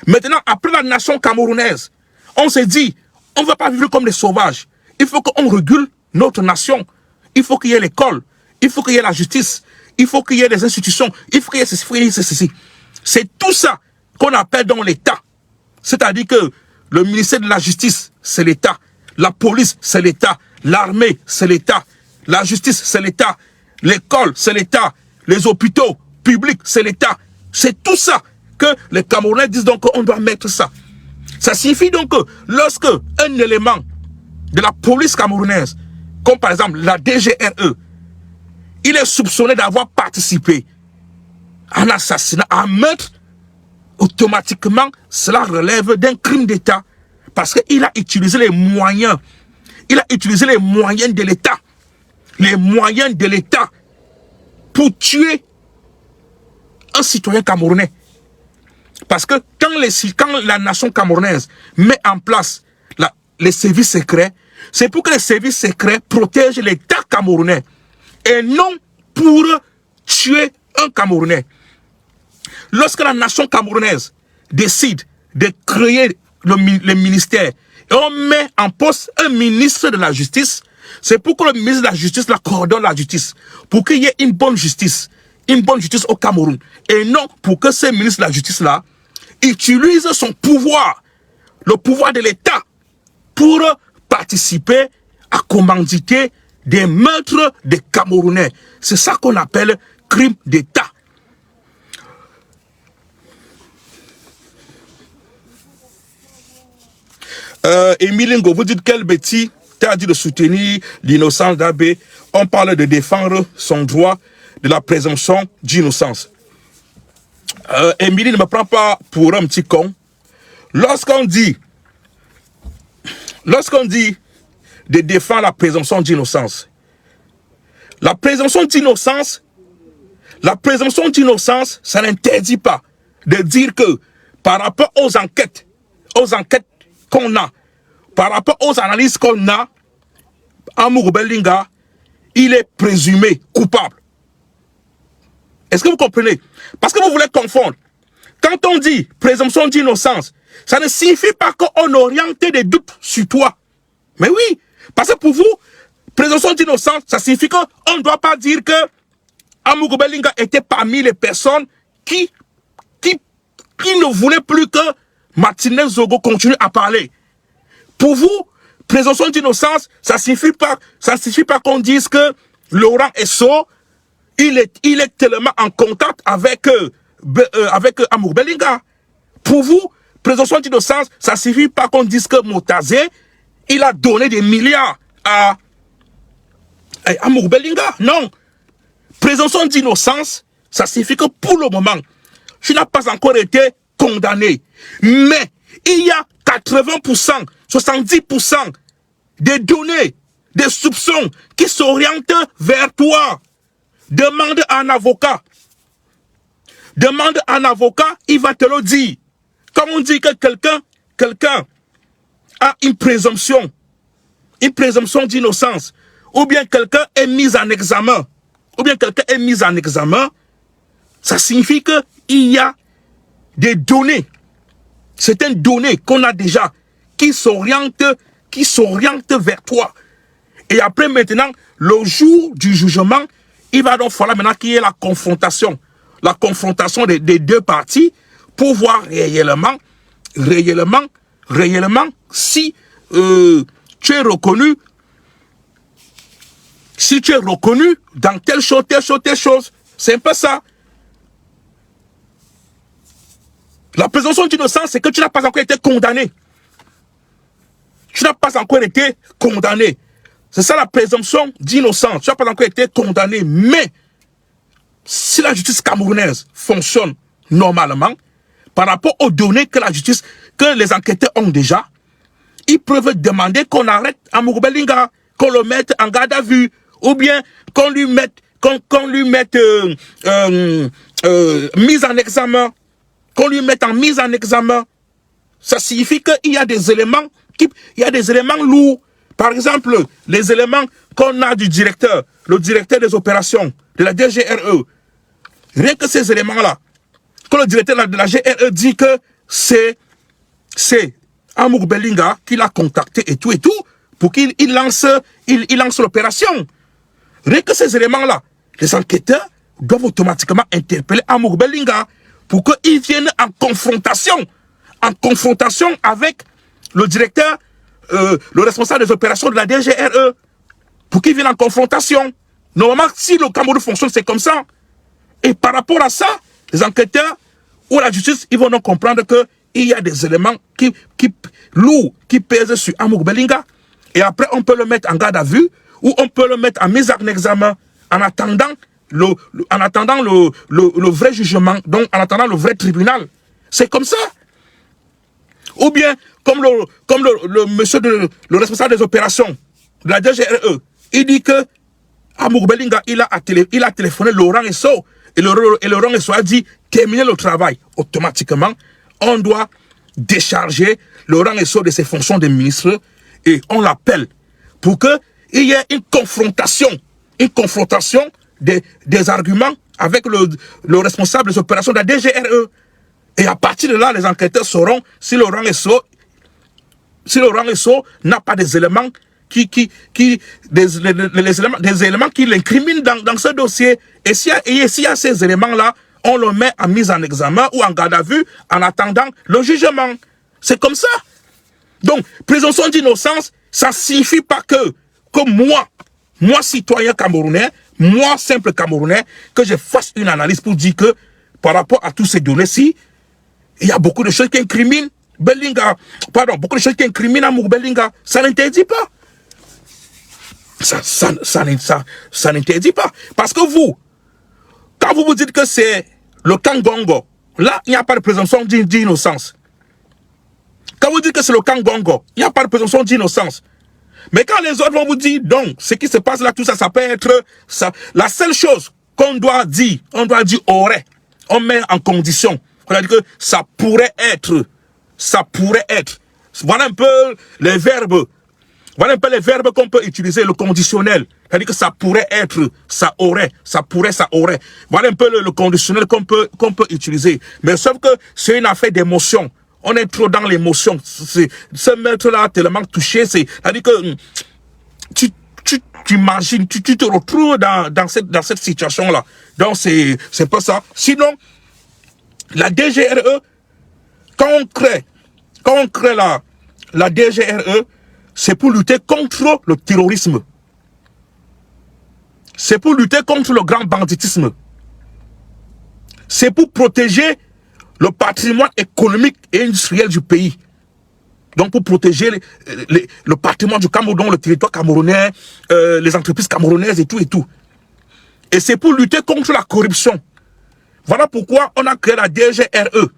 Maintenant, après la nation camerounaise, on s'est dit, on ne va pas vivre comme des sauvages. Il faut qu'on régule notre nation. Il faut qu'il y ait l'école, il faut qu'il y ait la justice, il faut qu'il y ait des institutions, il faut qu'il y ait ceci, il faut qu'il y ait ceci. C'est tout ça qu'on appelle dans l'État. C'est-à-dire que le ministère de la Justice, c'est l'État. La police, c'est l'État. L'armée, c'est l'État. La justice, c'est l'État. L'école, c'est l'État. Les hôpitaux publics, c'est l'État. C'est tout ça que les Camerounais disent donc qu'on doit mettre ça. Ça signifie donc que lorsque un élément de la police camerounaise, comme par exemple la DGRE, il est soupçonné d'avoir participé à un assassinat, à un meurtre, automatiquement, cela relève d'un crime d'État. Parce qu'il a utilisé les moyens. Il a utilisé les moyens de l'État. Les moyens de l'État pour tuer un citoyen camerounais. Parce que quand la nation camerounaise met en place les services secrets, c'est pour que les services secrets protègent l'État camerounais et non pour tuer un Camerounais. Lorsque la nation camerounaise décide de créer le ministère et on met en poste un ministre de la Justice, c'est pour que le ministre de la Justice coordonne la justice, pour qu'il y ait une bonne justice au Cameroun, et non pour que ce ministre de la Justice-là utilise son pouvoir, le pouvoir de l'État, pour participer à commanditer des meurtres des Camerounais. C'est ça qu'on appelle crime d'État. Émile Ngo, vous dites quel bêtise, tu as dit de soutenir l'innocence d'Abbé. On parle de défendre son droit de la présomption d'innocence. Émile ne me prend pas pour un petit con. Lorsqu'on dit de défendre la présomption d'innocence, la présomption d'innocence, ça n'interdit pas de dire que par rapport aux enquêtes qu'on a, par rapport aux analyses qu'on a, Amourou Bellinga, il est présumé coupable. Est-ce que vous comprenez? Parce que vous voulez confondre. Quand on dit présomption d'innocence, ça ne signifie pas qu'on oriente des doutes sur toi. Mais oui, parce que pour vous, présomption d'innocence, ça signifie qu'on ne doit pas dire que Amourou Bellinga était parmi les personnes qui ne voulaient plus que Martinez Zogo continue à parler. Pour vous, présomption d'innocence, ça ne signifie pas qu'on dise que Laurent Esso, il est tellement en contact avec Amourou Bellinga. Pour vous, présomption d'innocence, ça ne signifie pas qu'on dise que Motazé, il a donné des milliards à Amourou Bellinga. Non. Présomption d'innocence, ça signifie que pour le moment, tu n'as pas encore été condamné. Mais il y a 80%, 70% des données, des soupçons qui s'orientent vers toi. Demande à un avocat. Demande à un avocat, il va te le dire. Quand on dit que quelqu'un a une présomption d'innocence, ou bien quelqu'un est mis en examen, ça signifie qu'il y a des données, certaines données qu'on a déjà, qui s'orientent vers toi. Et après maintenant, le jour du jugement, il va donc falloir maintenant qu'il y ait la confrontation des deux parties pour voir réellement si tu es reconnu, dans telle chose. C'est un peu ça. La présomption d'innocence, c'est que tu n'as pas encore été condamné. C'est ça la présomption d'innocence. Tu n'as pas encore été condamné. Mais, si la justice camerounaise fonctionne normalement, par rapport aux données que les enquêteurs ont déjà, ils peuvent demander qu'on arrête Amourou Bellinga, qu'on le mette en garde à vue, ou bien qu'on lui mette mise en examen, Ça signifie qu'il y a des éléments lourds. Par exemple, les éléments qu'on a du directeur, le directeur des opérations de la DGRE. Rien que ces éléments-là, quand le directeur de la GRE dit que c'est Amourou Bellinga qui l'a contacté et tout, pour qu'il lance l'opération. Rien que ces éléments-là, les enquêteurs doivent automatiquement interpeller Amourou Bellinga pour qu'ils viennent en confrontation avec le directeur, le responsable des opérations de la DGRE, pour qu'ils viennent en confrontation. Normalement, si le Cameroun fonctionne, c'est comme ça. Et par rapport à ça, les enquêteurs ou la justice, ils vont donc comprendre qu'il y a des éléments lourds qui pèsent sur Amour Bellinga. Et après, on peut le mettre en garde à vue ou on peut le mettre en mise en examen en attendant le vrai jugement, donc en attendant le vrai tribunal. C'est comme ça. Ou bien, comme le monsieur le responsable des opérations de la DGRE, il dit que Amour Bellinga, il a téléphoné Laurent Esso, et Laurent Esso a dit terminer le travail. Automatiquement, on doit décharger Laurent Esso de ses fonctions de ministre et on l'appelle pour qu'il y ait une confrontation des arguments avec le responsable des opérations de la DGRE. Et à partir de là, les enquêteurs sauront si Laurent Esso n'a pas des éléments des éléments qui l'incriminent dans ce dossier. Et s'il y a ces éléments-là, on le met en mise en examen ou en garde à vue en attendant le jugement. C'est comme ça. Donc, présomption d'innocence, ça ne signifie pas que moi, citoyen camerounais, moi, simple Camerounais, que je fasse une analyse pour dire que par rapport à tous ces données-ci, il y a beaucoup de choses qui incriminent Bellinga. Pardon, beaucoup de choses qui incriminent Amour Bellinga. Ça n'interdit pas. Ça n'interdit pas. Parce que vous, quand vous dites que c'est le Kangongo, là, il n'y a pas de présomption d'innocence. Quand vous dites que c'est le Kangongo, il n'y a pas de présomption d'innocence. Mais quand les autres vont vous dire, donc, ce qui se passe là, tout ça, ça peut être ça. La seule chose qu'on doit dire, aurait. On met en condition. On a dit que ça pourrait être. Voilà un peu les verbes. Voilà un peu les verbes qu'on peut utiliser, le conditionnel. C'est-à-dire que ça pourrait être, ça aurait, ça pourrait, ça aurait. Voilà un peu le conditionnel qu'on peut utiliser. Mais sauf que c'est une affaire d'émotion. On est trop dans l'émotion. Se mettre là tellement touché, c'est-à-dire que tu imagines, tu te retrouves dans cette situation-là. Donc c'est pas ça. Sinon, la DGRE, quand on crée la DGRE, c'est pour lutter contre le terrorisme. C'est pour lutter contre le grand banditisme. C'est pour protéger le patrimoine économique et industriel du pays. Donc pour protéger le patrimoine du Cameroun, le territoire camerounais, les entreprises camerounaises et tout et tout. Et c'est pour lutter contre la corruption. Voilà pourquoi on a créé la DGRE.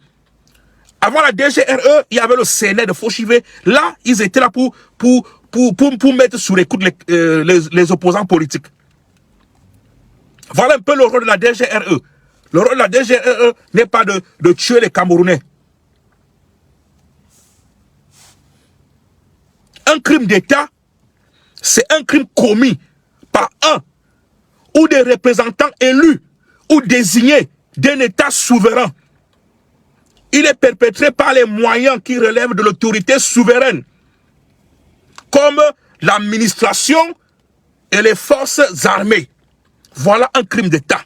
Avant la DGRE, il y avait le CNR de Fauchivé. Là, ils étaient là pour mettre sous écoute les opposants politiques. Voilà un peu le rôle de la DGRE. Le rôle de la DGRE n'est pas de tuer les Camerounais. Un crime d'État, c'est un crime commis par un ou des représentants élus ou désignés d'un État souverain. Il est perpétré par les moyens qui relèvent de l'autorité souveraine, comme l'administration et les forces armées. Voilà un crime d'État.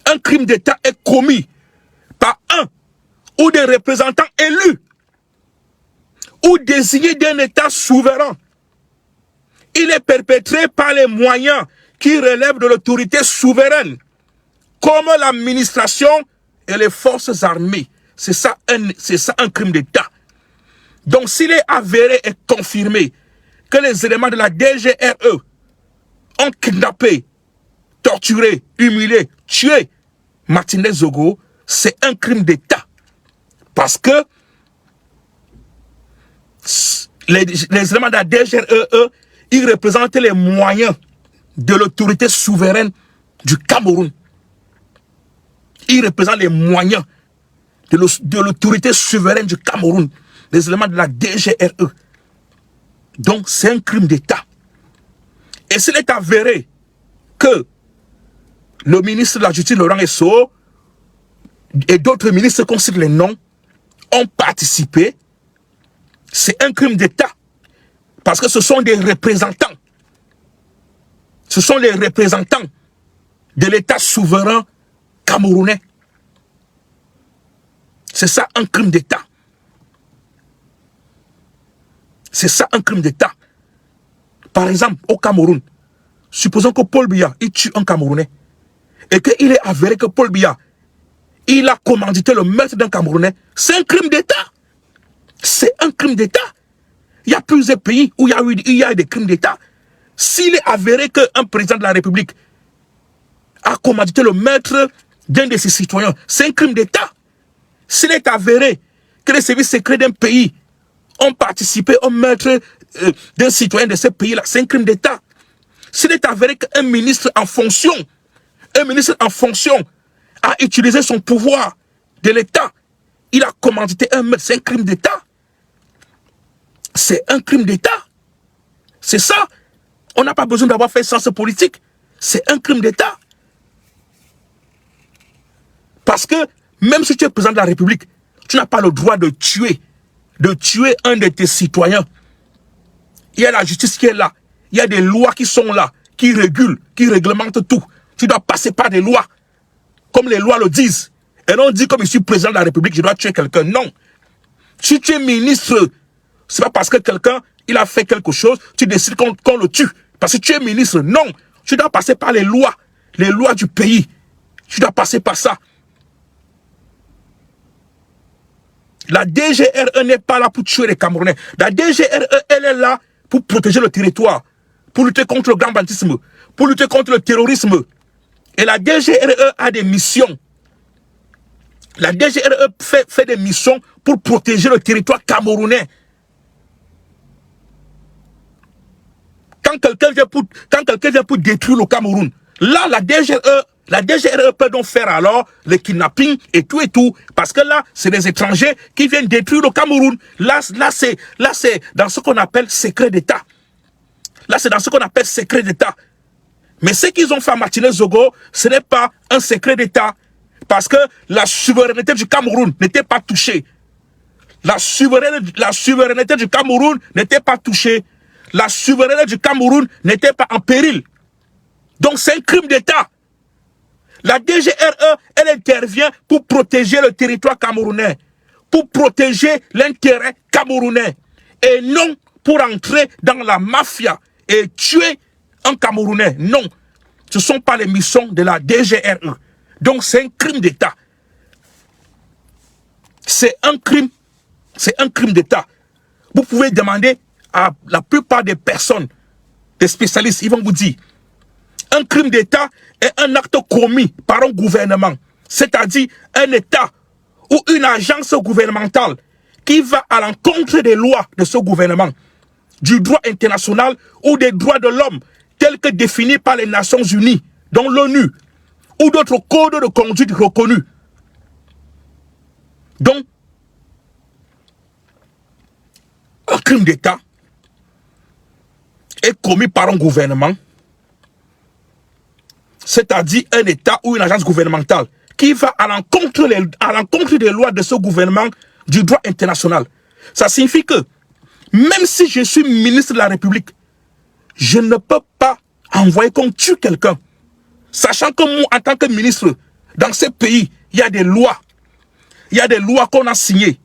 Un crime d'État est commis par un ou des représentants élus ou désignés d'un État souverain. Il est perpétré par les moyens qui relèvent de l'autorité souveraine, comme l'administration et les forces armées. C'est ça un crime d'État. Donc s'il est avéré et confirmé que les éléments de la DGRE ont kidnappé, torturé, humilié, tué Martinez Zogo, c'est un crime d'État. Parce que les éléments de la DGRE, ils représentent les moyens de l'autorité souveraine du Cameroun. Ils représentent les moyens de l'autorité souveraine du Cameroun. Les éléments de la DGRE. Donc, c'est un crime d'État. Et s'il est avéré que le ministre de la Justice, Laurent Esso, et d'autres ministres qu'on cite les noms, ont participé, c'est un crime d'État. Parce que ce sont des représentants. Ce sont les représentants de l'État souverain camerounais. C'est ça un crime d'État. C'est ça un crime d'État. Par exemple, au Cameroun, supposons que Paul Biya, il tue un Camerounais et qu'il est avéré que Paul Biya, il a commandité le meurtre d'un Camerounais. C'est un crime d'État. C'est un crime d'État. Il y a plusieurs pays où il y a des crimes d'État. S'il est avéré qu'un président de la République a commandité le meurtre d'un de ses citoyens, c'est un crime d'État. S'il est avéré que les services secrets d'un pays ont participé au meurtre d'un citoyen de ce pays-là, c'est un crime d'État. S'il est avéré qu'un ministre en fonction, a utilisé son pouvoir de l'État, il a commandité un meurtre, c'est un crime d'État. C'est un crime d'État. C'est ça. On n'a pas besoin d'avoir fait sens politique. C'est un crime d'État. Parce que même si tu es président de la République, tu n'as pas le droit de tuer un de tes citoyens. Il y a la justice qui est là. Il y a des lois qui sont là, qui régulent, qui réglementent tout. Tu dois passer par des lois, comme les lois le disent. Et non dit comme je suis président de la République, je dois tuer quelqu'un. Non. Si tu es ministre, c'est pas parce que quelqu'un il a fait quelque chose, tu décides qu'on le tue. Parce que tu es ministre. Non. Tu dois passer par les lois du pays. Tu dois passer par ça. La DGRE n'est pas là pour tuer les Camerounais. La DGRE, elle est là pour protéger le territoire, pour lutter contre le grand banditisme, pour lutter contre le terrorisme. Et la DGRE a des missions. La DGRE fait des missions pour protéger le territoire camerounais. Quand quelqu'un vient pour détruire le Cameroun, là, la DGRE peut donc faire alors le kidnapping et tout, parce que là, c'est des étrangers qui viennent détruire le Cameroun. Là, c'est dans ce qu'on appelle secret d'État. Là, c'est dans ce qu'on appelle secret d'État. Mais ce qu'ils ont fait à Martinez Zogo, ce n'est pas un secret d'État, parce que la souveraineté du Cameroun n'était pas touchée. La souveraineté du Cameroun n'était pas touchée. La souveraineté du Cameroun n'était pas en péril. Donc c'est un crime d'État. La DGRE, elle intervient pour protéger le territoire camerounais, pour protéger l'intérêt camerounais, et non pour entrer dans la mafia et tuer un Camerounais. Non, ce ne sont pas les missions de la DGRE. Donc c'est un crime d'État. C'est un crime d'État. Vous pouvez demander à la plupart des personnes, des spécialistes, ils vont vous dire, un crime d'État est un acte commis par un gouvernement, c'est-à-dire un État ou une agence gouvernementale qui va à l'encontre des lois de ce gouvernement, du droit international ou des droits de l'homme tels que définis par les Nations Unies, dont l'ONU, ou d'autres codes de conduite reconnus. Donc, un crime d'État est commis par un gouvernement, c'est-à-dire un État ou une agence gouvernementale qui va à l'encontre des lois de ce gouvernement, du droit international. Ça signifie que même si je suis ministre de la République, je ne peux pas envoyer qu'on tue quelqu'un. Sachant que moi, en tant que ministre, dans ce pays, il y a des lois. Il y a des lois qu'on a signées.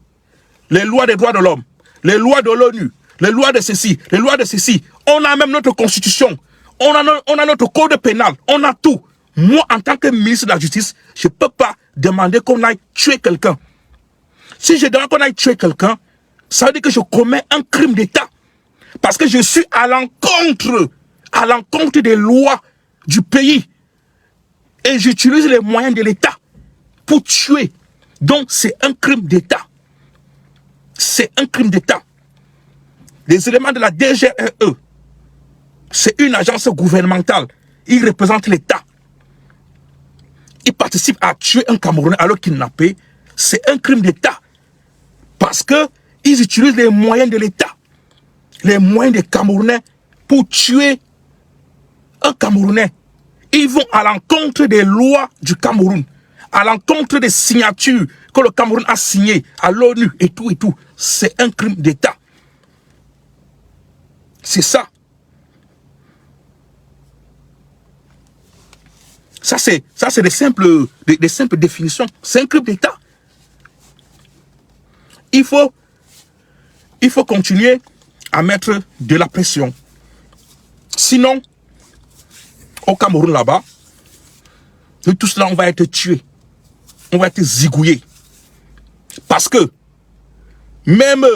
Les lois des droits de l'homme, les lois de l'ONU, les lois de ceci, les lois de ceci. On a même notre constitution. On a notre code pénal. On a tout. Moi, en tant que ministre de la Justice, je ne peux pas demander qu'on aille tuer quelqu'un. Si je demande qu'on aille tuer quelqu'un, ça veut dire que je commets un crime d'État. Parce que je suis à l'encontre des lois du pays. Et j'utilise les moyens de l'État pour tuer. Donc, c'est un crime d'État. C'est un crime d'État. Les éléments de la DGRE, c'est une agence gouvernementale. Ils représentent l'État. Ils participent à tuer un Camerounais à le kidnapper. C'est un crime d'État. Parce qu'ils utilisent les moyens de l'État, les moyens des Camerounais pour tuer un Camerounais. Ils vont à l'encontre des lois du Cameroun, à l'encontre des signatures que le Cameroun a signées à l'ONU et tout et tout. C'est un crime d'État. C'est ça. Ça, c'est des simples définitions. C'est un crime d'État. il faut continuer à mettre de la pression. Sinon, au Cameroun là-bas, nous tous là, on va être tués. On va être zigouillés. Parce que, même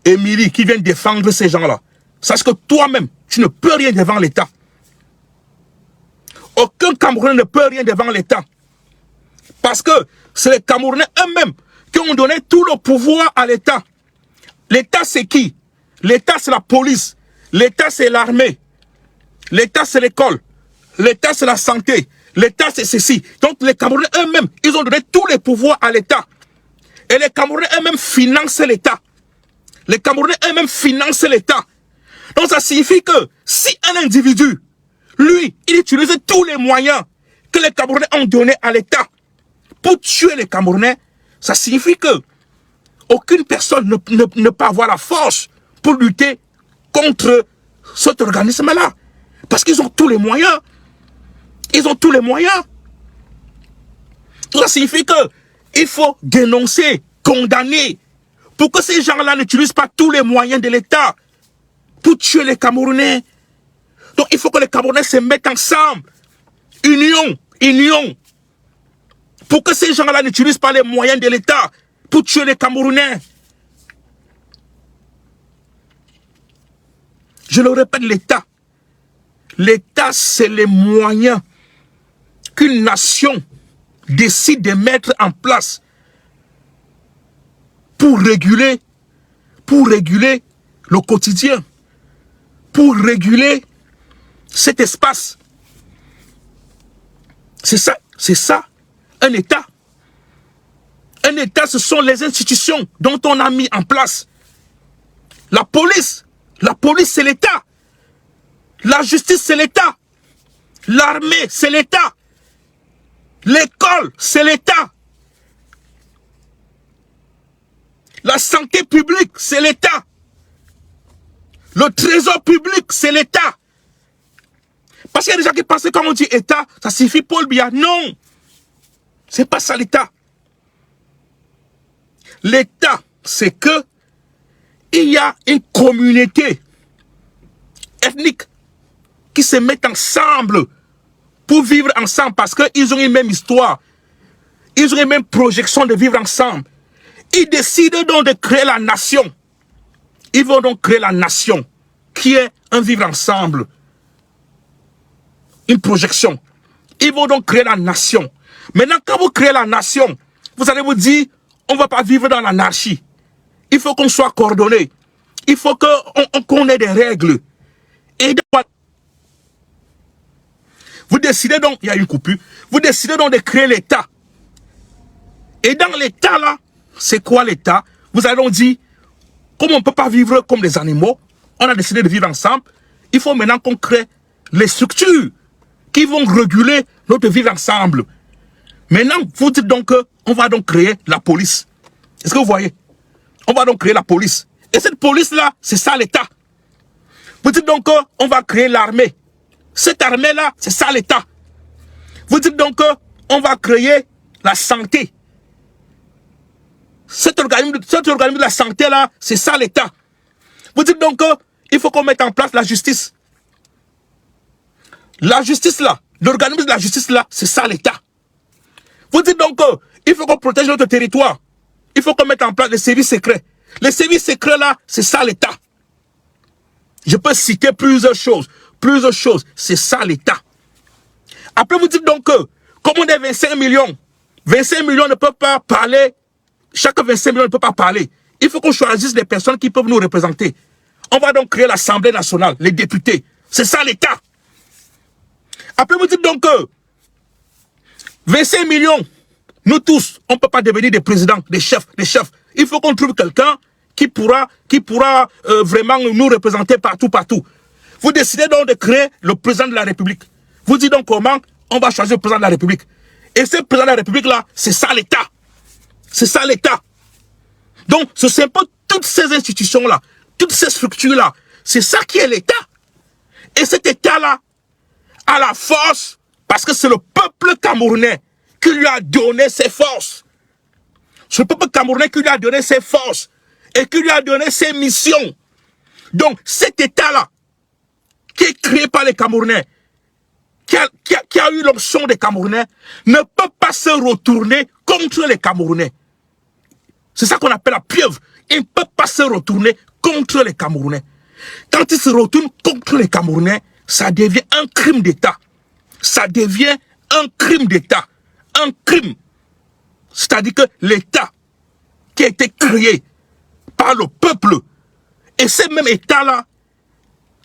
Émilie qui vient défendre ces gens-là, sache que toi-même, tu ne peux rien devant l'État. Aucun Camerounais ne peut rien devant l'État. Parce que c'est les Camerounais eux-mêmes qui ont donné tout le pouvoir à l'État. L'État, c'est qui? L'État, c'est la police. L'État, c'est l'armée. L'État, c'est l'école. L'État, c'est la santé. L'État, c'est ceci. Donc, les Camerounais eux-mêmes, ils ont donné tous les pouvoirs à l'État. Et les Camerounais eux-mêmes financent l'État. Les Camerounais eux-mêmes financent l'État. Donc, ça signifie que si un individu, lui, il utilise tous les moyens que les Camerounais ont donnés à l'État pour tuer les Camerounais, ça signifie que aucune personne ne peut avoir la force pour lutter contre cet organisme-là. Parce qu'ils ont tous les moyens. Ils ont tous les moyens. Ça signifie qu'il faut dénoncer, condamner, pour que ces gens-là n'utilisent pas tous les moyens de l'État pour tuer les Camerounais. Donc il faut que les Camerounais se mettent ensemble. Union. Pour que ces gens-là n'utilisent pas les moyens de l'État pour tuer les Camerounais. Je le répète, l'État. L'État, c'est les moyens qu'une nation décide de mettre en place pour réguler le quotidien, pour réguler cet espace. C'est ça, un État. Un État, ce sont les institutions dont on a mis en place. La police, c'est l'État. La justice, c'est l'État. L'armée, c'est l'État. L'école, c'est l'État. La santé publique, c'est l'État. Le trésor public, c'est l'État. Parce qu'il y a des gens qui pensent que quand on dit État, ça signifie Paul Biya. Non. C'est pas ça l'État. L'État, c'est que il y a une communauté ethnique qui se met ensemble pour vivre ensemble parce qu'ils ont une même histoire. Ils ont une même projection de vivre ensemble. Ils décident donc de créer la nation. Ils vont donc créer la nation qui est un vivre ensemble. Une projection. Ils vont donc créer la nation. Maintenant, quand vous créez la nation, vous allez vous dire, on ne va pas vivre dans l'anarchie. Il faut qu'on soit coordonné. Il faut qu'on ait des règles. Et donc, vous décidez donc, il y a une coupure, vous décidez donc de créer l'État. Et dans l'État là, c'est quoi l'État? Vous allez donc dire, comme on ne peut pas vivre comme les animaux, on a décidé de vivre ensemble, il faut maintenant qu'on crée les structures qui vont réguler notre vivre ensemble. Maintenant, vous dites donc qu'on va donc créer la police. Est-ce que vous voyez? On va donc créer la police. Et cette police-là, c'est ça l'État. Vous dites donc qu'on va créer l'armée. Cette armée-là, c'est ça l'État. Vous dites donc qu'on va créer la santé. Cet organisme de la santé-là, c'est ça l'État. Vous dites donc qu'il faut qu'on mette en place la justice. La justice-là, l'organisme de la justice-là, c'est ça l'État. Vous dites donc qu'il faut qu'on protège notre territoire. Il faut qu'on mette en place les services secrets. Les services secrets-là, c'est ça l'État. Je peux citer plusieurs choses. C'est ça l'État. Après, vous dites donc que, comme on est 25 millions ne peuvent pas parler. Chaque 25 millions ne peut pas parler. Il faut qu'on choisisse des personnes qui peuvent nous représenter. On va donc créer l'Assemblée nationale, les députés. C'est ça l'État. Après, vous dites donc que 25 millions, nous tous, on ne peut pas devenir des présidents, des chefs. Il faut qu'on trouve quelqu'un qui pourra vraiment nous représenter partout. Vous décidez donc de créer le président de la République. Vous dites donc comment on va choisir le président de la République. Et ce président de la République-là, c'est ça l'État. C'est ça l'État. Donc, ce sont pas toutes ces institutions-là, toutes ces structures-là. C'est ça qui est l'État. Et cet État-là a la force parce que c'est le peuple camerounais qui lui a donné ses forces. C'est le peuple camerounais qui lui a donné ses forces et qui lui a donné ses missions. Donc, cet État-là, qui est créé par les Camerounais, qui a eu l'option des Camerounais, ne peut pas se retourner contre les Camerounais. C'est ça qu'on appelle la pieuvre. Il ne peut pas se retourner contre les Camerounais. Quand il se retourne contre les Camerounais, ça devient un crime d'État. Ça devient un crime d'État. Un crime. C'est-à-dire que l'État qui a été créé par le peuple, et ce même État-là,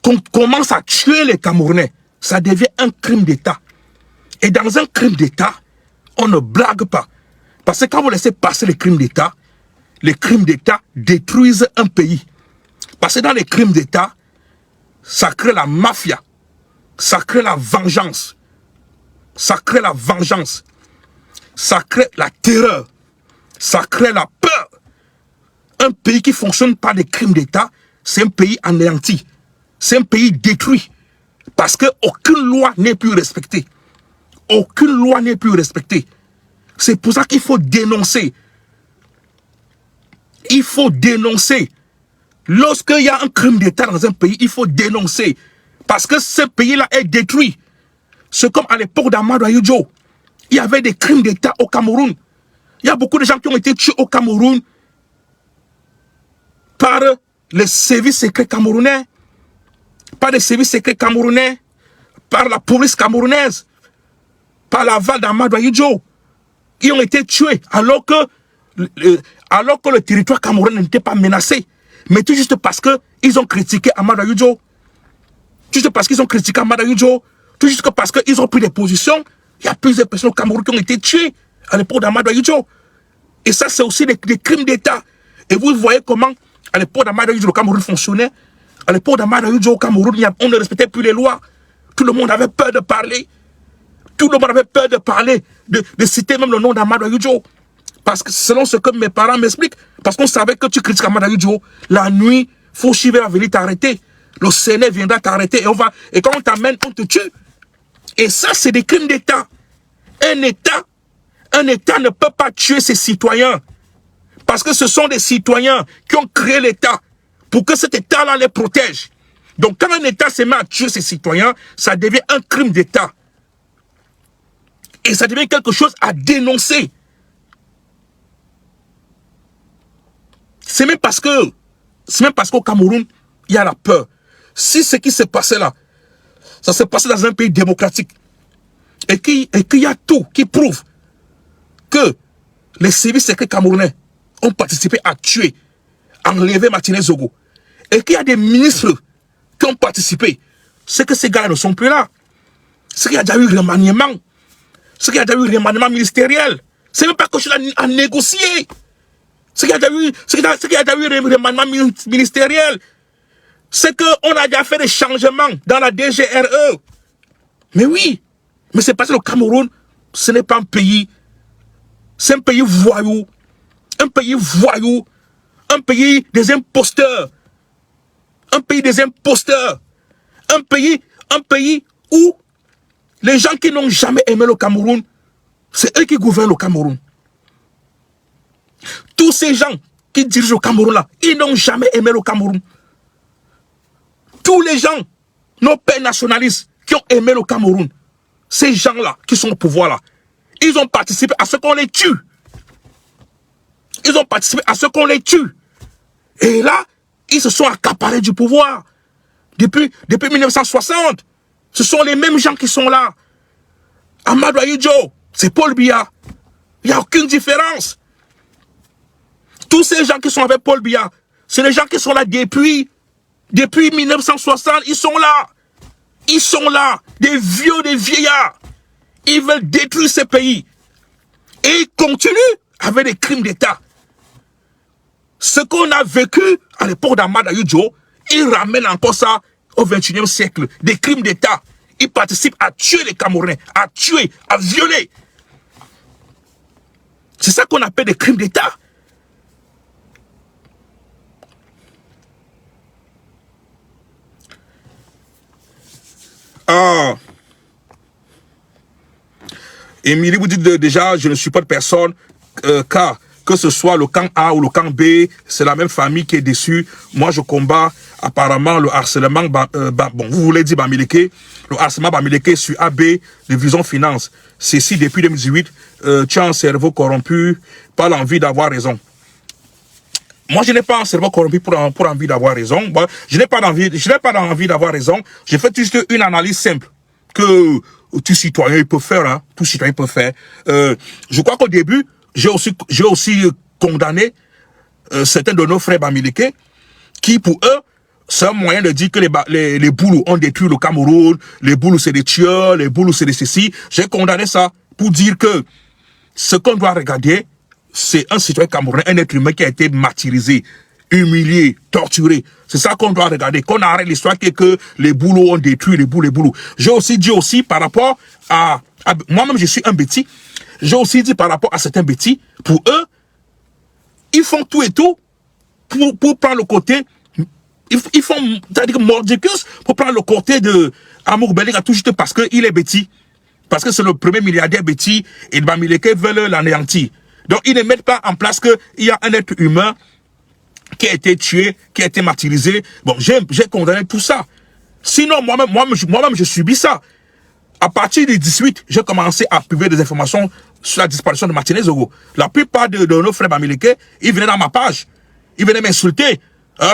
qu'on commence à tuer les Camerounais, ça devient un crime d'État. Et dans un crime d'État, on ne blague pas. Parce que quand vous laissez passer les crimes d'État détruisent un pays. Parce que dans les crimes d'État, ça crée la mafia, ça crée la vengeance, ça crée la vengeance, ça crée la terreur, ça crée la peur. Un pays qui fonctionne par des crimes d'État, c'est un pays anéanti, c'est un pays détruit. Parce qu'aucune loi n'est plus respectée. Aucune loi n'est plus respectée. C'est pour ça qu'il faut dénoncer. Il faut dénoncer. Lorsqu'il y a un crime d'État dans un pays, il faut dénoncer. Parce que ce pays-là est détruit. C'est comme à l'époque d'Amadou Ahidjo. Il y avait des crimes d'État au Cameroun. Il y a beaucoup de gens qui ont été tués au Cameroun par les services secrets camerounais, par les services secrets camerounais, par la police camerounaise, par l'aval d'Amadou Ahidjo. Ils ont été tués alors que le territoire camerounais n'était pas menacé. Mais tout juste parce qu'ils ont critiqué Amadou Ahidjo. Tout juste parce qu'ils ont critiqué Amadou Ahidjo. Tout juste parce qu'ils ont pris des positions. Il y a plusieurs personnes au Cameroun qui ont été tuées à l'époque d'Amadou Ahidjo. Et ça, c'est aussi des crimes d'État. Et vous voyez comment, à l'époque d'Amadou Ahidjo, le Cameroun fonctionnait. À l'époque d'Amadou Ahidjo, au Cameroun, on ne respectait plus les lois. Tout le monde avait peur de parler. Tout le monde avait peur de parler, de citer même le nom d'Amadou Ahidjo. Parce que selon ce que mes parents m'expliquent, parce qu'on savait que tu critiques Amadou Ahidjo, la nuit, Fauchiver va venir t'arrêter. Le Sénat viendra t'arrêter et quand on t'amène, on te tue. Et ça, c'est des crimes d'État. Un État ne peut pas tuer ses citoyens. Parce que ce sont des citoyens qui ont créé l'État pour que cet État-là les protège. Donc quand un État se met à tuer ses citoyens, ça devient un crime d'État. Et ça devient quelque chose à dénoncer. C'est même parce qu'au Cameroun, il y a la peur. Si ce qui s'est passé là, ça s'est passé dans un pays démocratique, et qu'il y a tout qui prouve que les services secrets camerounais ont participé à tuer, à enlever Martinez Zogo, et qu'il y a des ministres qui ont participé, c'est que ces gars ne sont plus là. C'est qu'il y a déjà eu remaniement. C'est qu'il y a déjà eu remaniement ministériel. C'est même pas que je suis là à négocier. C'est qu'il y a déjà eu remaniement ministériel. C'est qu'on a déjà fait des changements dans la DGRE. Mais oui, mais c'est parce que le Cameroun, ce n'est pas un pays. C'est un pays voyou. Un pays voyou. Un pays des imposteurs. Un pays des imposteurs. Un pays où les gens qui n'ont jamais aimé le Cameroun, c'est eux qui gouvernent le Cameroun. Tous ces gens qui dirigent le Cameroun là, ils n'ont jamais aimé le Cameroun. Tous les gens, nos pères nationalistes qui ont aimé le Cameroun, ces gens-là qui sont au pouvoir là, ils ont participé à ce qu'on les tue. Ils ont participé à ce qu'on les tue. Et là, ils se sont accaparés du pouvoir. Depuis 1960, ce sont les mêmes gens qui sont là. Amadou Ahidjo, c'est Paul Biya. Il n'y a aucune différence. Tous ces gens qui sont avec Paul Biya, c'est les gens qui sont là depuis 1960, ils sont là. Ils sont là, des vieux, des vieillards. Ils veulent détruire ce pays. Et ils continuent avec des crimes d'État. Ce qu'on a vécu à l'époque d'Amadou Ahidjo, ils ramènent encore ça au XXIe siècle. Des crimes d'État. Ils participent à tuer les Camerounais, à tuer, à violer. C'est ça qu'on appelle des crimes d'État. Émilie vous dit déjà, je ne suis pas de personne, car que ce soit le camp A ou le camp B, c'est la même famille qui est déçue. Moi, je combats apparemment le harcèlement, bon, vous voulez dire Bamileke, le harcèlement Bamileke sur AB, division finance. Ceci depuis 2018, tu as un cerveau corrompu, pas l'envie d'avoir raison. Moi, je n'ai pas un cerveau corrompu pour envie d'avoir raison. Moi, je n'ai pas envie d'avoir raison. Je fais juste une analyse simple que tout citoyen peut faire, hein. Tout citoyen peut faire. Je crois qu'au début, j'ai aussi condamné certains de nos frères Bamileke qui, pour eux, c'est un moyen de dire que les Boulous ont détruit le Cameroun, les Boulous c'est des tueurs, les Boulous c'est des ceci. J'ai condamné ça pour dire que ce qu'on doit regarder, c'est un citoyen camerounais, un être humain qui a été martyrisé, humilié, torturé. C'est ça qu'on doit regarder. Qu'on arrête l'histoire que les Boulous ont détruit les Boulous. J'ai aussi dit par rapport à moi-même, je suis un bêtis. J'ai aussi dit par rapport à certains bêtis, pour eux, ils font tout et tout pour prendre le côté, ils font, c'est-à-dire mordicus, pour prendre le côté de Amour Bellinga tout juste parce qu'il est bêtis. Parce que c'est le premier milliardaire bêtis et Bamileke veulent l'anéantir. Donc, ils ne mettent pas en place qu'il y a un être humain qui a été tué, qui a été martyrisé. Bon, j'ai condamné tout ça. Sinon, moi-même, je subis ça. À partir du 18, j'ai commencé à publier des informations sur la disparition de Martinez Zogo. La plupart de nos frères Bamileke, ils venaient dans ma page. Ils venaient m'insulter.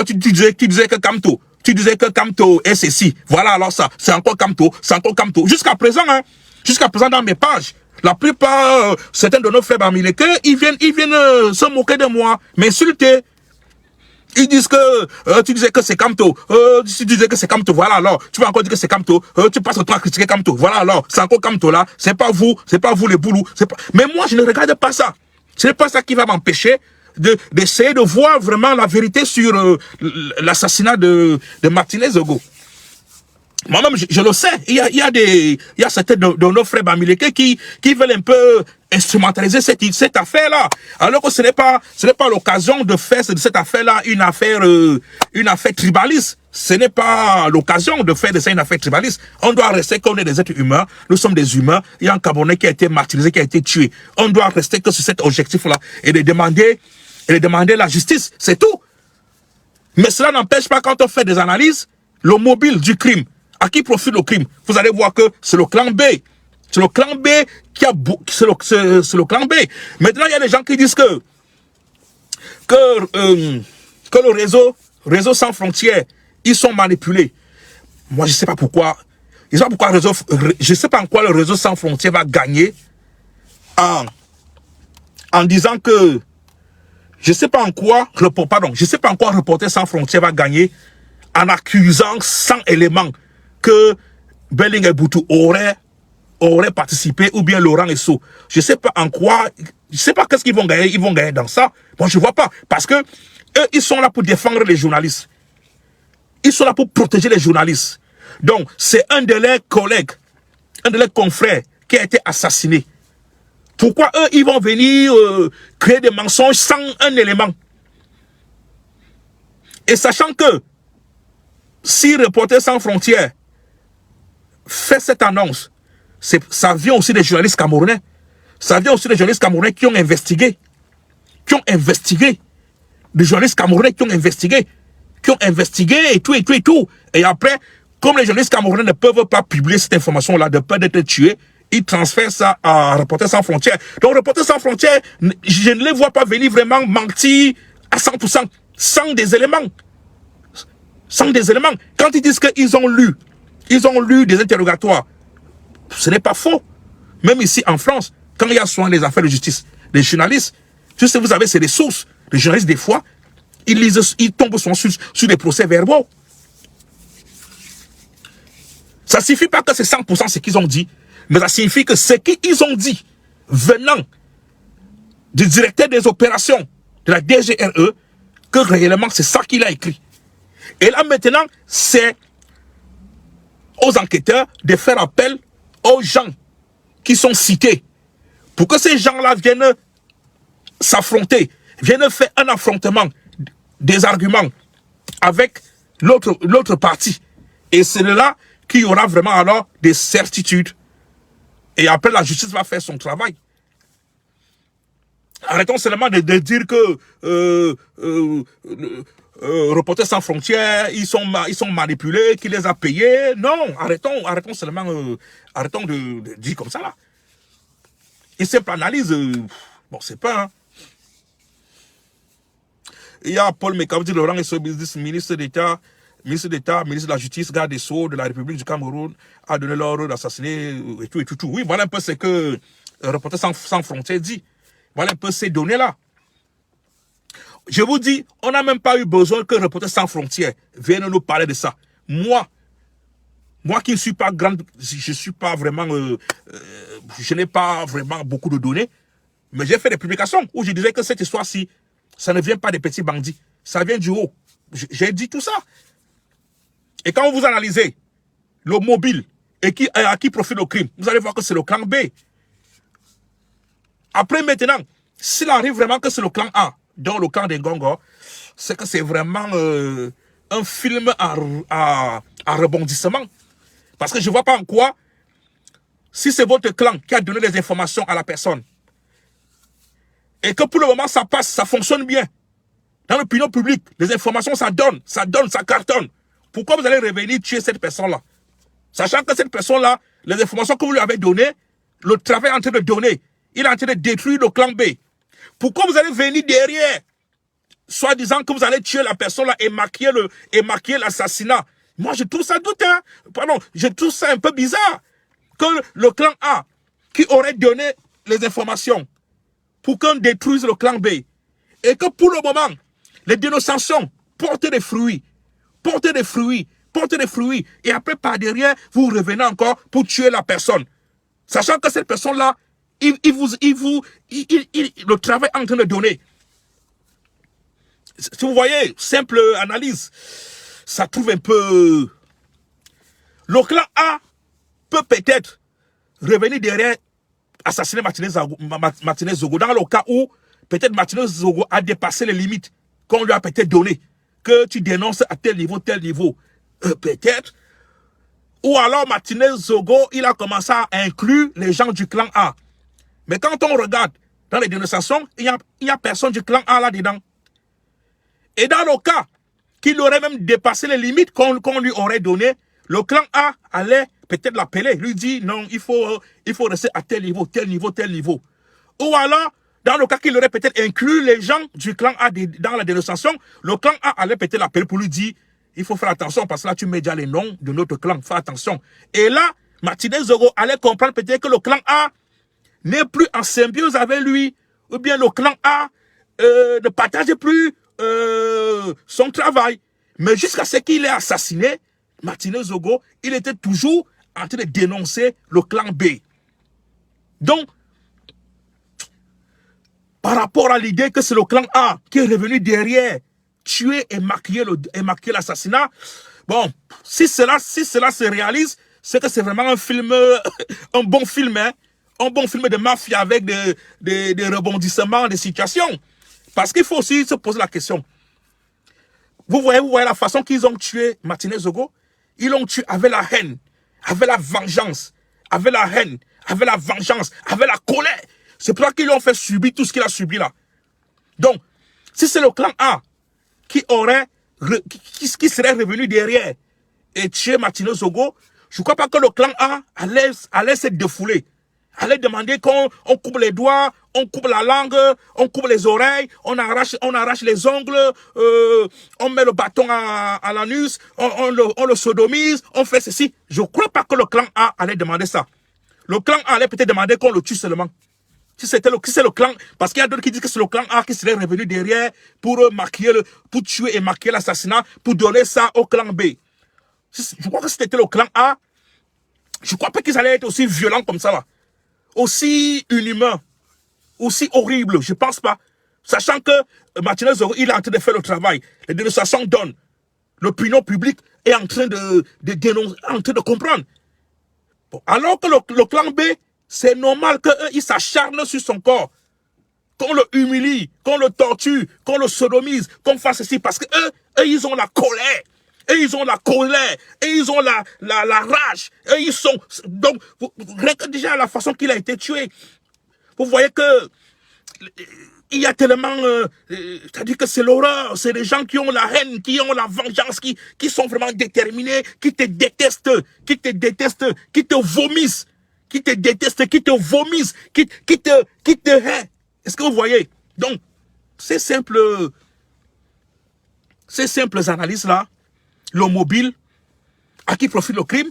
Tu disais que Kamto. Tu disais que Kamto est ceci. Voilà, alors ça, c'est encore Kamto, c'est encore Kamto. Jusqu'à présent, hein. Jusqu'à présent, dans mes pages. La plupart, certains de nos frères Bamileke, ils viennent se moquer de moi, m'insulter. Ils disent que tu disais que c'est Kamto. Tu disais que c'est Kamto. Voilà alors. Tu vas encore dire que c'est Kamto. Tu passes le temps à critiquer Kamto. Voilà alors. C'est encore Kamto là. C'est pas vous les Boulous. Mais moi, je ne regarde pas ça. Ce n'est pas ça qui va m'empêcher d'essayer de voir vraiment la vérité sur l'assassinat de Martinez Zogo. Moi-même, je le sais. Il y a certains de nos frères Bamileke qui veulent un peu instrumentaliser cette affaire-là. Alors que ce n'est pas l'occasion de faire de cette affaire-là une affaire tribaliste. Ce n'est pas l'occasion de faire de ça une affaire tribaliste. On doit rester qu'on est des êtres humains. Nous sommes des humains. Il y a un Camerounais qui a été martyrisé, qui a été tué. On doit rester que sur cet objectif-là et de demander la justice. C'est tout. Mais cela n'empêche pas quand on fait des analyses, le mobile du crime. À qui profite le crime? Vous allez voir que c'est le clan B. C'est le clan B qui a... C'est le clan B. Maintenant, il y a des gens qui disent que le réseau sans frontières, ils sont manipulés. Moi, je ne sais pas pourquoi. Je ne sais pas en quoi le réseau sans frontières va gagner en disant que... Je ne sais pas en quoi Reporters sans frontières va gagner en accusant 100 éléments que Belling et Boutou auraient participé, ou bien Laurent et Sceaux. Je ne sais pas en quoi, je ne sais pas qu'est-ce qu'ils vont gagner. Ils vont gagner dans ça. Moi, je ne vois pas. Parce que eux, ils sont là pour défendre les journalistes. Ils sont là pour protéger les journalistes. Donc, c'est un de leurs collègues, un de leurs confrères qui a été assassiné. Pourquoi eux, ils vont venir créer des mensonges sans un élément? Et sachant que si Reporters sans frontières fait cette annonce, ça vient aussi des journalistes camerounais. Ça vient aussi des journalistes camerounais qui ont investigué. Des journalistes camerounais qui ont investigué et tout. Et après, comme les journalistes camerounais ne peuvent pas publier cette information-là de peur d'être tués, ils transfèrent ça à Reporters sans frontières. Donc Reporters sans frontières, je ne les vois pas venir vraiment mentir à 100%, sans des éléments. Quand ils disent qu'ils ont lu des interrogatoires, ce n'est pas faux. Même ici en France, quand il y a souvent les affaires de justice, les journalistes, tu sais, vous savez, c'est des sources. Les journalistes, des fois, ils tombent souvent sur des procès-verbaux. Ça ne signifie pas que c'est 100% ce qu'ils ont dit, mais ça signifie que ce qu'ils ont dit, venant du directeur des opérations de la DGRE, que réellement c'est ça qu'il a écrit. Et là maintenant, c'est aux enquêteurs de faire appel aux gens qui sont cités pour que ces gens-là viennent s'affronter, viennent faire un affrontement des arguments avec l'autre partie. Et c'est là qu'il y aura vraiment alors des certitudes. Et après, la justice va faire son travail. Arrêtons seulement de dire que Reporters sans frontières, ils sont manipulés, qui les a payés. Non, arrêtons seulement, arrêtons de dire comme ça là. Une simple analyse, bon, c'est pas. Hein. Il y a Paul Mekabdi Laurent et son ministre d'État, ministre de la Justice, garde des Sceaux de la République du Cameroun, a donné l'ordre d'assassiner et tout. Oui, voilà un peu ce que Reporters sans frontières dit. Voilà un peu ces données-là. Je vous dis, on n'a même pas eu besoin que Reporters sans frontières vienne nous parler de ça. Moi qui ne suis pas grande, je suis pas vraiment, je n'ai pas vraiment beaucoup de données, mais j'ai fait des publications où je disais que cette histoire-ci, ça ne vient pas des petits bandits, ça vient du haut. J'ai dit tout ça. Et quand vous analysez le mobile et à qui profite le crime, vous allez voir que c'est le clan B. Après maintenant, s'il arrive vraiment que c'est le clan A, dans le clan des Ngongo, c'est que c'est vraiment un film à rebondissement. Parce que je ne vois pas en quoi, si c'est votre clan qui a donné les informations à la personne, et que pour le moment ça passe, ça fonctionne bien, dans l'opinion publique, les informations ça donne, ça cartonne. Pourquoi vous allez revenir tuer cette personne-là? Sachant que cette personne-là, les informations que vous lui avez données, le travail est en train de donner, il est en train de détruire le clan B. Pourquoi vous allez venir derrière, soit disant que vous allez tuer la personne-là et maquiller l'assassinat? Moi, je trouve ça douteux. Hein? Pardon, je trouve ça un peu bizarre que le clan A, qui aurait donné les informations pour qu'on détruise le clan B, et que pour le moment, les dénonciations portent des fruits, et après, par derrière, vous revenez encore pour tuer la personne. Sachant que cette personne-là, le travail est en train de donner. Si vous voyez, simple analyse, ça trouve un peu... Le clan A peut peut-être revenir derrière assassiner Martinez Zogo dans le cas où peut-être Martinez Zogo a dépassé les limites qu'on lui a peut-être données, que tu dénonces à tel niveau, peut-être. Ou alors Martinez Zogo, il a commencé à inclure les gens du clan A. Mais quand on regarde dans les dénonciations, il n'y a personne du clan A là-dedans. Et dans le cas qu'il aurait même dépassé les limites qu'on lui aurait donné, le clan A allait peut-être l'appeler, lui dire non, il faut rester à tel niveau. Ou alors, dans le cas qu'il aurait peut-être inclus les gens du clan A dans la dénonciation, le clan A allait peut-être l'appeler pour lui dire il faut faire attention parce que là tu mets déjà les noms de notre clan, fais attention. Et là, Martinez Zogo allait comprendre peut-être que le clan A n'est plus en symbiose avec lui, ou bien le clan A ne partage plus son travail. Mais jusqu'à ce qu'il ait assassiné, Martinez Zogo, il était toujours en train de dénoncer le clan B. Donc, par rapport à l'idée que c'est le clan A qui est revenu derrière, tuer et maquiller l'assassinat, bon, si cela se réalise, c'est que c'est vraiment un film, un bon film, hein, un bon film de mafia avec des rebondissements, des situations. Parce qu'il faut aussi se poser la question. Vous voyez la façon qu'ils ont tué Martinez Zogo? Ils l'ont tué avec la haine, avec la vengeance, avec la haine, avec la vengeance, avec la colère. C'est pour ça qu'ils lui ont fait subir tout ce qu'il a subi là. Donc, si c'est le clan A qui serait revenu derrière et tuer Martinez Zogo, je ne crois pas que le clan A allait se défouler. Allait demander qu'on coupe les doigts, on coupe la langue, on coupe les oreilles, on arrache les ongles, on met le bâton à l'anus, on le sodomise, on fait ceci. Je ne crois pas que le clan A allait demander ça. Le clan A allait peut-être demander qu'on le tue seulement. Si c'est le clan, parce qu'il y a d'autres qui disent que c'est le clan A qui serait revenu derrière pour tuer et maquiller l'assassinat, pour donner ça au clan B. Je crois que si c'était le clan A, je ne crois pas qu'ils allaient être aussi violents comme ça là. Aussi inhumain, aussi horrible, je pense pas. Sachant que Martinez Zogo, il est en train de faire le travail. Les dénonciations donnent. L'opinion publique est en train de dénoncer, en train de comprendre. Bon, alors que le clan B, c'est normal qu'eux, ils s'acharnent sur son corps. Qu'on le humilie, qu'on le torture, qu'on le sodomise, qu'on fasse ceci. Parce que eux, ils ont la colère. Et ils ont la colère, et ils ont la rage, et ils sont... Donc, déjà la façon qu'il a été tué, vous voyez que il y a tellement... c'est-à-dire que c'est l'horreur, c'est des gens qui ont la haine, qui ont la vengeance, qui sont vraiment déterminés, qui te détestent, qui te vomissent, qui te détestent, qui te vomissent, qui te haïssent. Est-ce que vous voyez? Donc, ces simples analyses-là, le mobile, à qui profite le crime,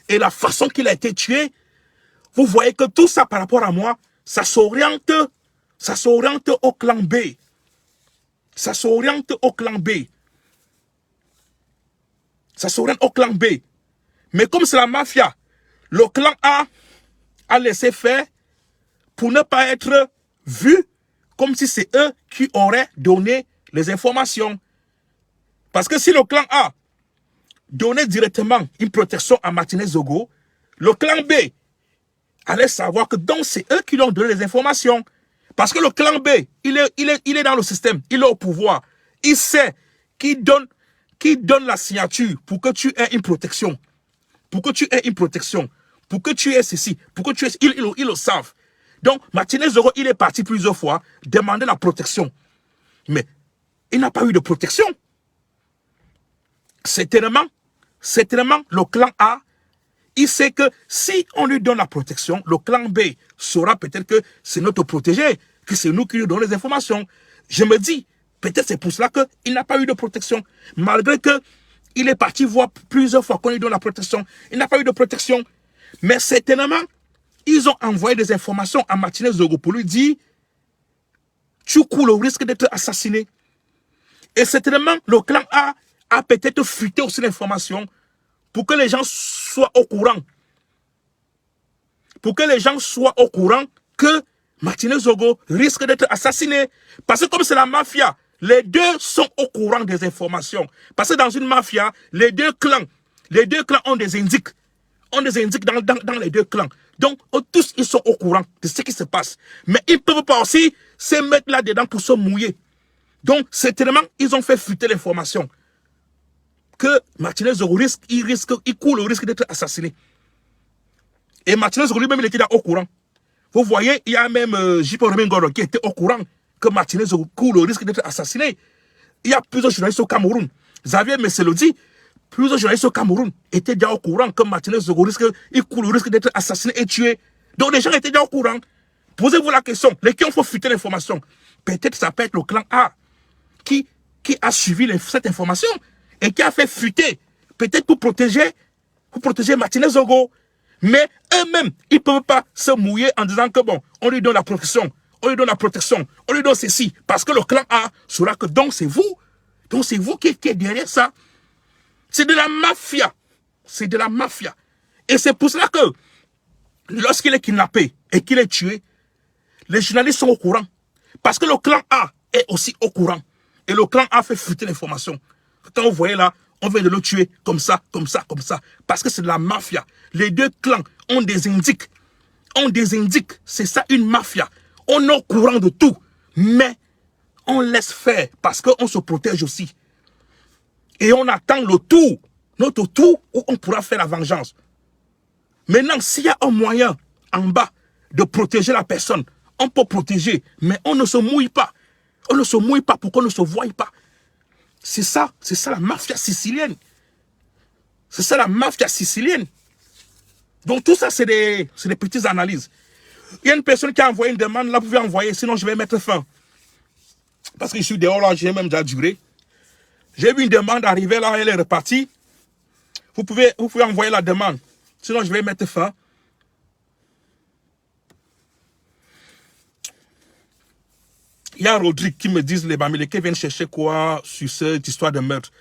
et la façon qu'il a été tué, vous voyez que tout ça par rapport à moi, ça s'oriente au clan B. Ça s'oriente au clan B. Ça s'oriente au clan B. Mais comme c'est la mafia, le clan A a laissé faire pour ne pas être vu comme si c'est eux qui auraient donné les informations. Parce que si le clan A donnait directement une protection à Martinez Zogo, le clan B allait savoir que donc c'est eux qui lui ont donné les informations. Parce que le clan B, il est dans le système, il est au pouvoir. Il sait qui donne la signature pour que tu aies une protection. Pour que tu aies une protection. Pour que tu aies ceci. Pour que tu aies... Ils le savent. Donc, Martinez Zogo, il est parti plusieurs fois demander la protection. Mais il n'a pas eu de protection. Certainement, le clan A, il sait que si on lui donne la protection, le clan B saura peut-être que c'est notre protégé, que c'est nous qui lui donnons les informations. Je me dis, peut-être c'est pour cela qu'il n'a pas eu de protection. Malgré qu'il est parti voir plusieurs fois qu'on lui donne la protection. Il n'a pas eu de protection. Mais certainement, ils ont envoyé des informations à Martinez Zogo pour lui dire tu cours le risque d'être assassiné. Et certainement, le clan A peut-être fuité aussi l'information pour que les gens soient au courant. Pour que les gens soient au courant que Martinez Zogo risque d'être assassiné. Parce que comme c'est la mafia, les deux sont au courant des informations. Parce que dans une mafia, les deux clans ont des indices. Ont des indices dans les deux clans. Donc, tous, ils sont au courant de ce qui se passe. Mais ils ne peuvent pas aussi se mettre là-dedans pour se mouiller. Donc, certainement, ils ont fait fuiter l'information que Martinez Zogo il court le risque d'être assassiné. Et Martinez Zogo lui-même, il était au courant. Vous voyez, il y a même J.P. Remingoro qui était au courant que Martinez Zogo court le risque d'être assassiné. Il y a plusieurs journalistes au Cameroun. Xavier Messelodi, plusieurs journalistes au Cameroun étaient déjà au courant que Martinez Zogo court le risque d'être assassiné et tué. Donc les gens étaient déjà au courant. Posez-vous la question, les qui ont fait fuiter l'information. Peut-être ça peut être le clan A qui a suivi cette information et qui a fait fuiter, peut-être pour protéger Martinez Zogo. Mais eux-mêmes, ils ne peuvent pas se mouiller en disant que bon, on lui donne la protection, on lui donne ceci. Parce que le clan A saura que donc c'est vous qui êtes derrière ça. C'est de la mafia. C'est de la mafia. Et c'est pour cela que lorsqu'il est kidnappé et qu'il est tué, les journalistes sont au courant. Parce que le clan A est aussi au courant. Et le clan A fait fuiter l'information. Quand vous voyez là, on vient de le tuer comme ça. Parce que c'est de la mafia. Les deux clans ont des indices. C'est ça une mafia. On est au courant de tout. Mais on laisse faire parce qu'on se protège aussi. Et on attend notre tour où on pourra faire la vengeance. Maintenant, s'il y a un moyen en bas de protéger la personne, on peut protéger. Mais on ne se mouille pas. On ne se mouille pas pour qu'on ne se voie pas. C'est ça la mafia sicilienne. C'est ça la mafia sicilienne. Donc tout ça, c'est des petites analyses. Il y a une personne qui a envoyé une demande, là vous pouvez envoyer, sinon je vais mettre fin. Parce que je suis dehors là, j'ai même déjà duré. J'ai vu une demande arriver là, elle est repartie. Vous pouvez envoyer la demande, sinon je vais mettre fin. Il y a Rodrigue qui me dit les Bamileke viennent chercher quoi sur cette histoire de meurtre.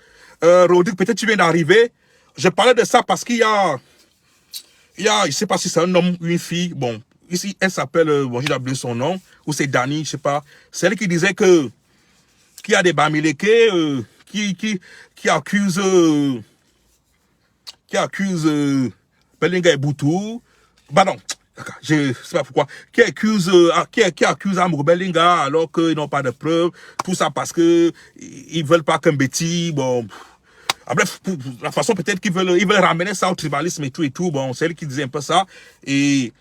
Rodrigue, peut-être tu viens d'arriver. Je parlais de ça parce qu'il y a, je ne sais pas si c'est un homme ou une fille. Bon, ici, elle s'appelle, bon, j'ai oublié son nom, ou c'est Dani, je ne sais pas. C'est elle qui disait qu'il y a des Bamileke qui accusent Belinga et Boutou. Pardon. Je ne sais pas pourquoi, qui accuse Amour Belinga alors qu'ils n'ont pas de preuves, tout ça parce que ils veulent pas qu'un Betty, bon, bref, la façon peut-être qu'ils veulent ramener ça au tribalisme et tout, bon, c'est elle qui disait un peu ça, et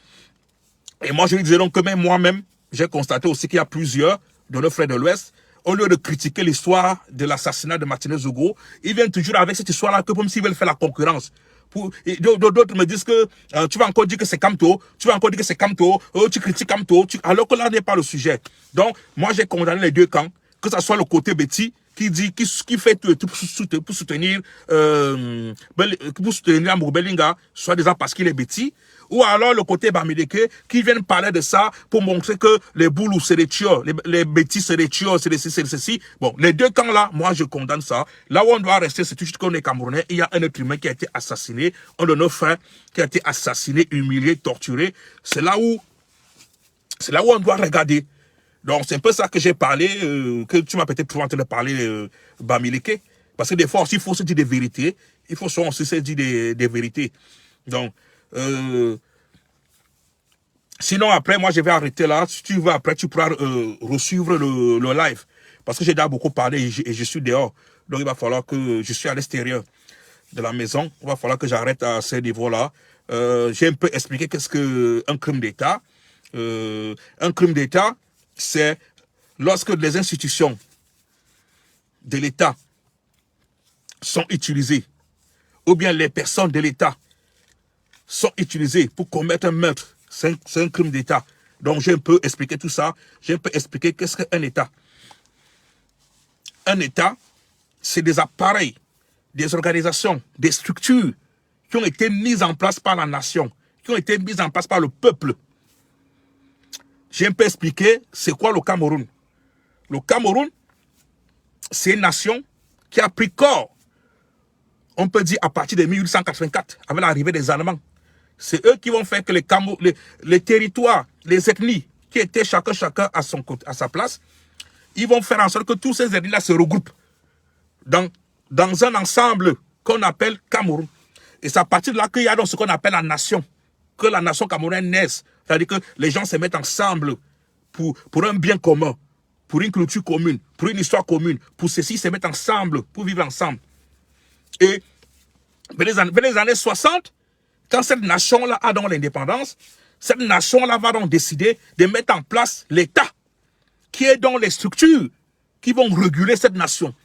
moi je lui disais donc que même moi-même, j'ai constaté aussi qu'il y a plusieurs de nos frères de l'Ouest, au lieu de critiquer l'histoire de l'assassinat de Martinez Zogo, ils viennent toujours avec cette histoire-là comme s'ils veulent faire la concurrence. D'autres me disent que tu vas encore dire que c'est Kamto, tu vas encore dire que c'est Kamto, tu critiques Kamto, alors que là n'est pas le sujet. Donc, moi j'ai condamné les deux camps, que ce soit le côté Betty, qui fait tout pour soutenir Amour Belinga, soit disant parce qu'il est Betty, ou alors le côté Bamileke, qui viennent parler de ça pour montrer que les Boulous c'est des tueurs, les Betty c'est des tueurs, c'est ceci. Bon, les deux camps là, moi je condamne ça. Là où on doit rester, c'est tout juste qu'on est Camerounais, il y a un être humain qui a été assassiné, un de nos frères qui a été assassiné, humilié, torturé. C'est là où on doit regarder. Donc, c'est un peu ça que j'ai parlé, que tu m'as peut-être trouvé en train de parler, Bamileke. Parce que des fois aussi, il faut se dire des vérités. Il faut aussi se dire des vérités. Donc, sinon, après, moi, je vais arrêter là. Si tu veux, après, tu pourras resuivre le live. Parce que j'ai déjà beaucoup parlé et je suis dehors. Donc, il va falloir que je suis à l'extérieur de la maison. Il va falloir que j'arrête à ce niveau-là. J'ai un peu expliqué qu'est-ce qu'un crime d'État. Un crime d'État, c'est lorsque les institutions de l'État sont utilisées, ou bien les personnes de l'État sont utilisées pour commettre un meurtre. C'est un crime d'État. Donc, j'ai un peu expliqué tout ça. J'ai un peu expliqué qu'est-ce qu'un État. Un État, c'est des appareils, des organisations, des structures qui ont été mises en place par la nation, qui ont été mises en place par le peuple. J'ai un peu expliqué c'est quoi le Cameroun. Le Cameroun, c'est une nation qui a pris corps, on peut dire à partir de 1884, avec l'arrivée des Allemands. C'est eux qui vont faire que les territoires, les ethnies, qui étaient chacun à sa place, ils vont faire en sorte que tous ces ethnies-là se regroupent dans un ensemble qu'on appelle Cameroun. Et c'est à partir de là qu'il y a donc ce qu'on appelle la nation, que la nation camerounaise naisse. C'est-à-dire que les gens se mettent ensemble pour un bien commun, pour une culture commune, pour une histoire commune, pour ceci, se mettre ensemble, pour vivre ensemble. Et vers les années 60, quand cette nation-là a donc l'indépendance, cette nation-là va donc décider de mettre en place l'État, qui est dans les structures qui vont réguler cette nation.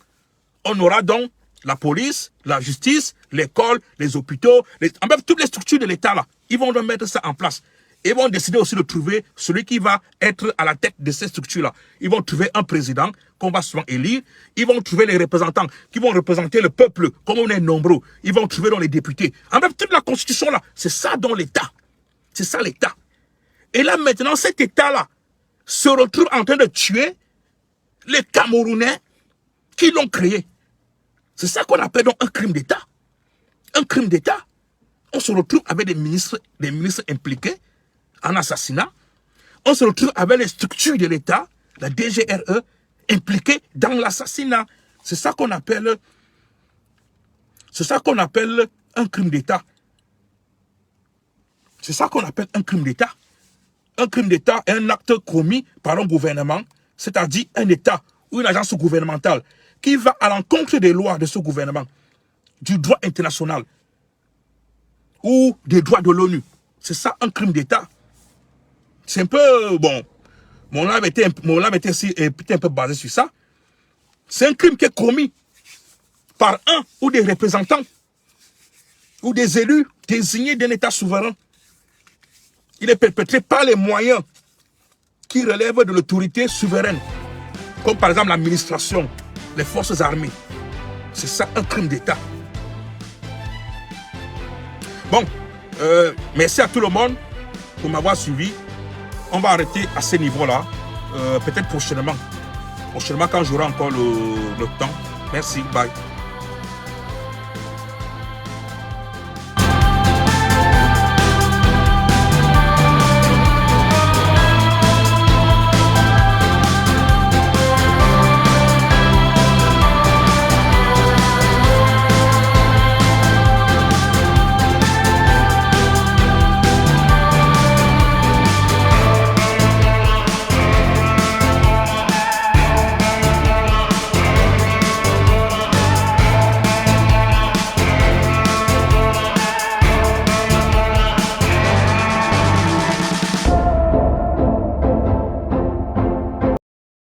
On aura donc la police, la justice, l'école, les hôpitaux, en bref, toutes les structures de l'État là, ils vont donc mettre ça en place. Ils vont décider aussi de trouver celui qui va être à la tête de ces structures-là. Ils vont trouver un président qu'on va souvent élire. Ils vont trouver les représentants qui vont représenter le peuple, comme on est nombreux. Ils vont trouver dans les députés. En bref, toute la constitution-là, c'est ça dans l'État. C'est ça l'État. Et là, maintenant, cet État-là se retrouve en train de tuer les Camerounais qui l'ont créé. C'est ça qu'on appelle donc un crime d'État. Un crime d'État. On se retrouve avec des ministres impliqués en assassinat. On se retrouve avec les structures de l'État, la DGRE, impliquées dans l'assassinat. C'est ça qu'on appelle un crime d'État. C'est ça qu'on appelle un crime d'État. Un crime d'État est un acte commis par un gouvernement, c'est-à-dire un État ou une agence gouvernementale qui va à l'encontre des lois de ce gouvernement, du droit international ou des droits de l'ONU. C'est ça un crime d'État. C'est un peu, bon, mon live était un peu basé sur ça. C'est un crime qui est commis par un ou des représentants ou des élus désignés d'un État souverain. Il est perpétré par les moyens qui relèvent de l'autorité souveraine, comme par exemple l'administration, les forces armées. C'est ça un crime d'État. Bon, merci à tout le monde pour m'avoir suivi. On va arrêter à ce niveau-là, peut-être prochainement. Prochainement quand j'aurai encore le temps. Merci, bye.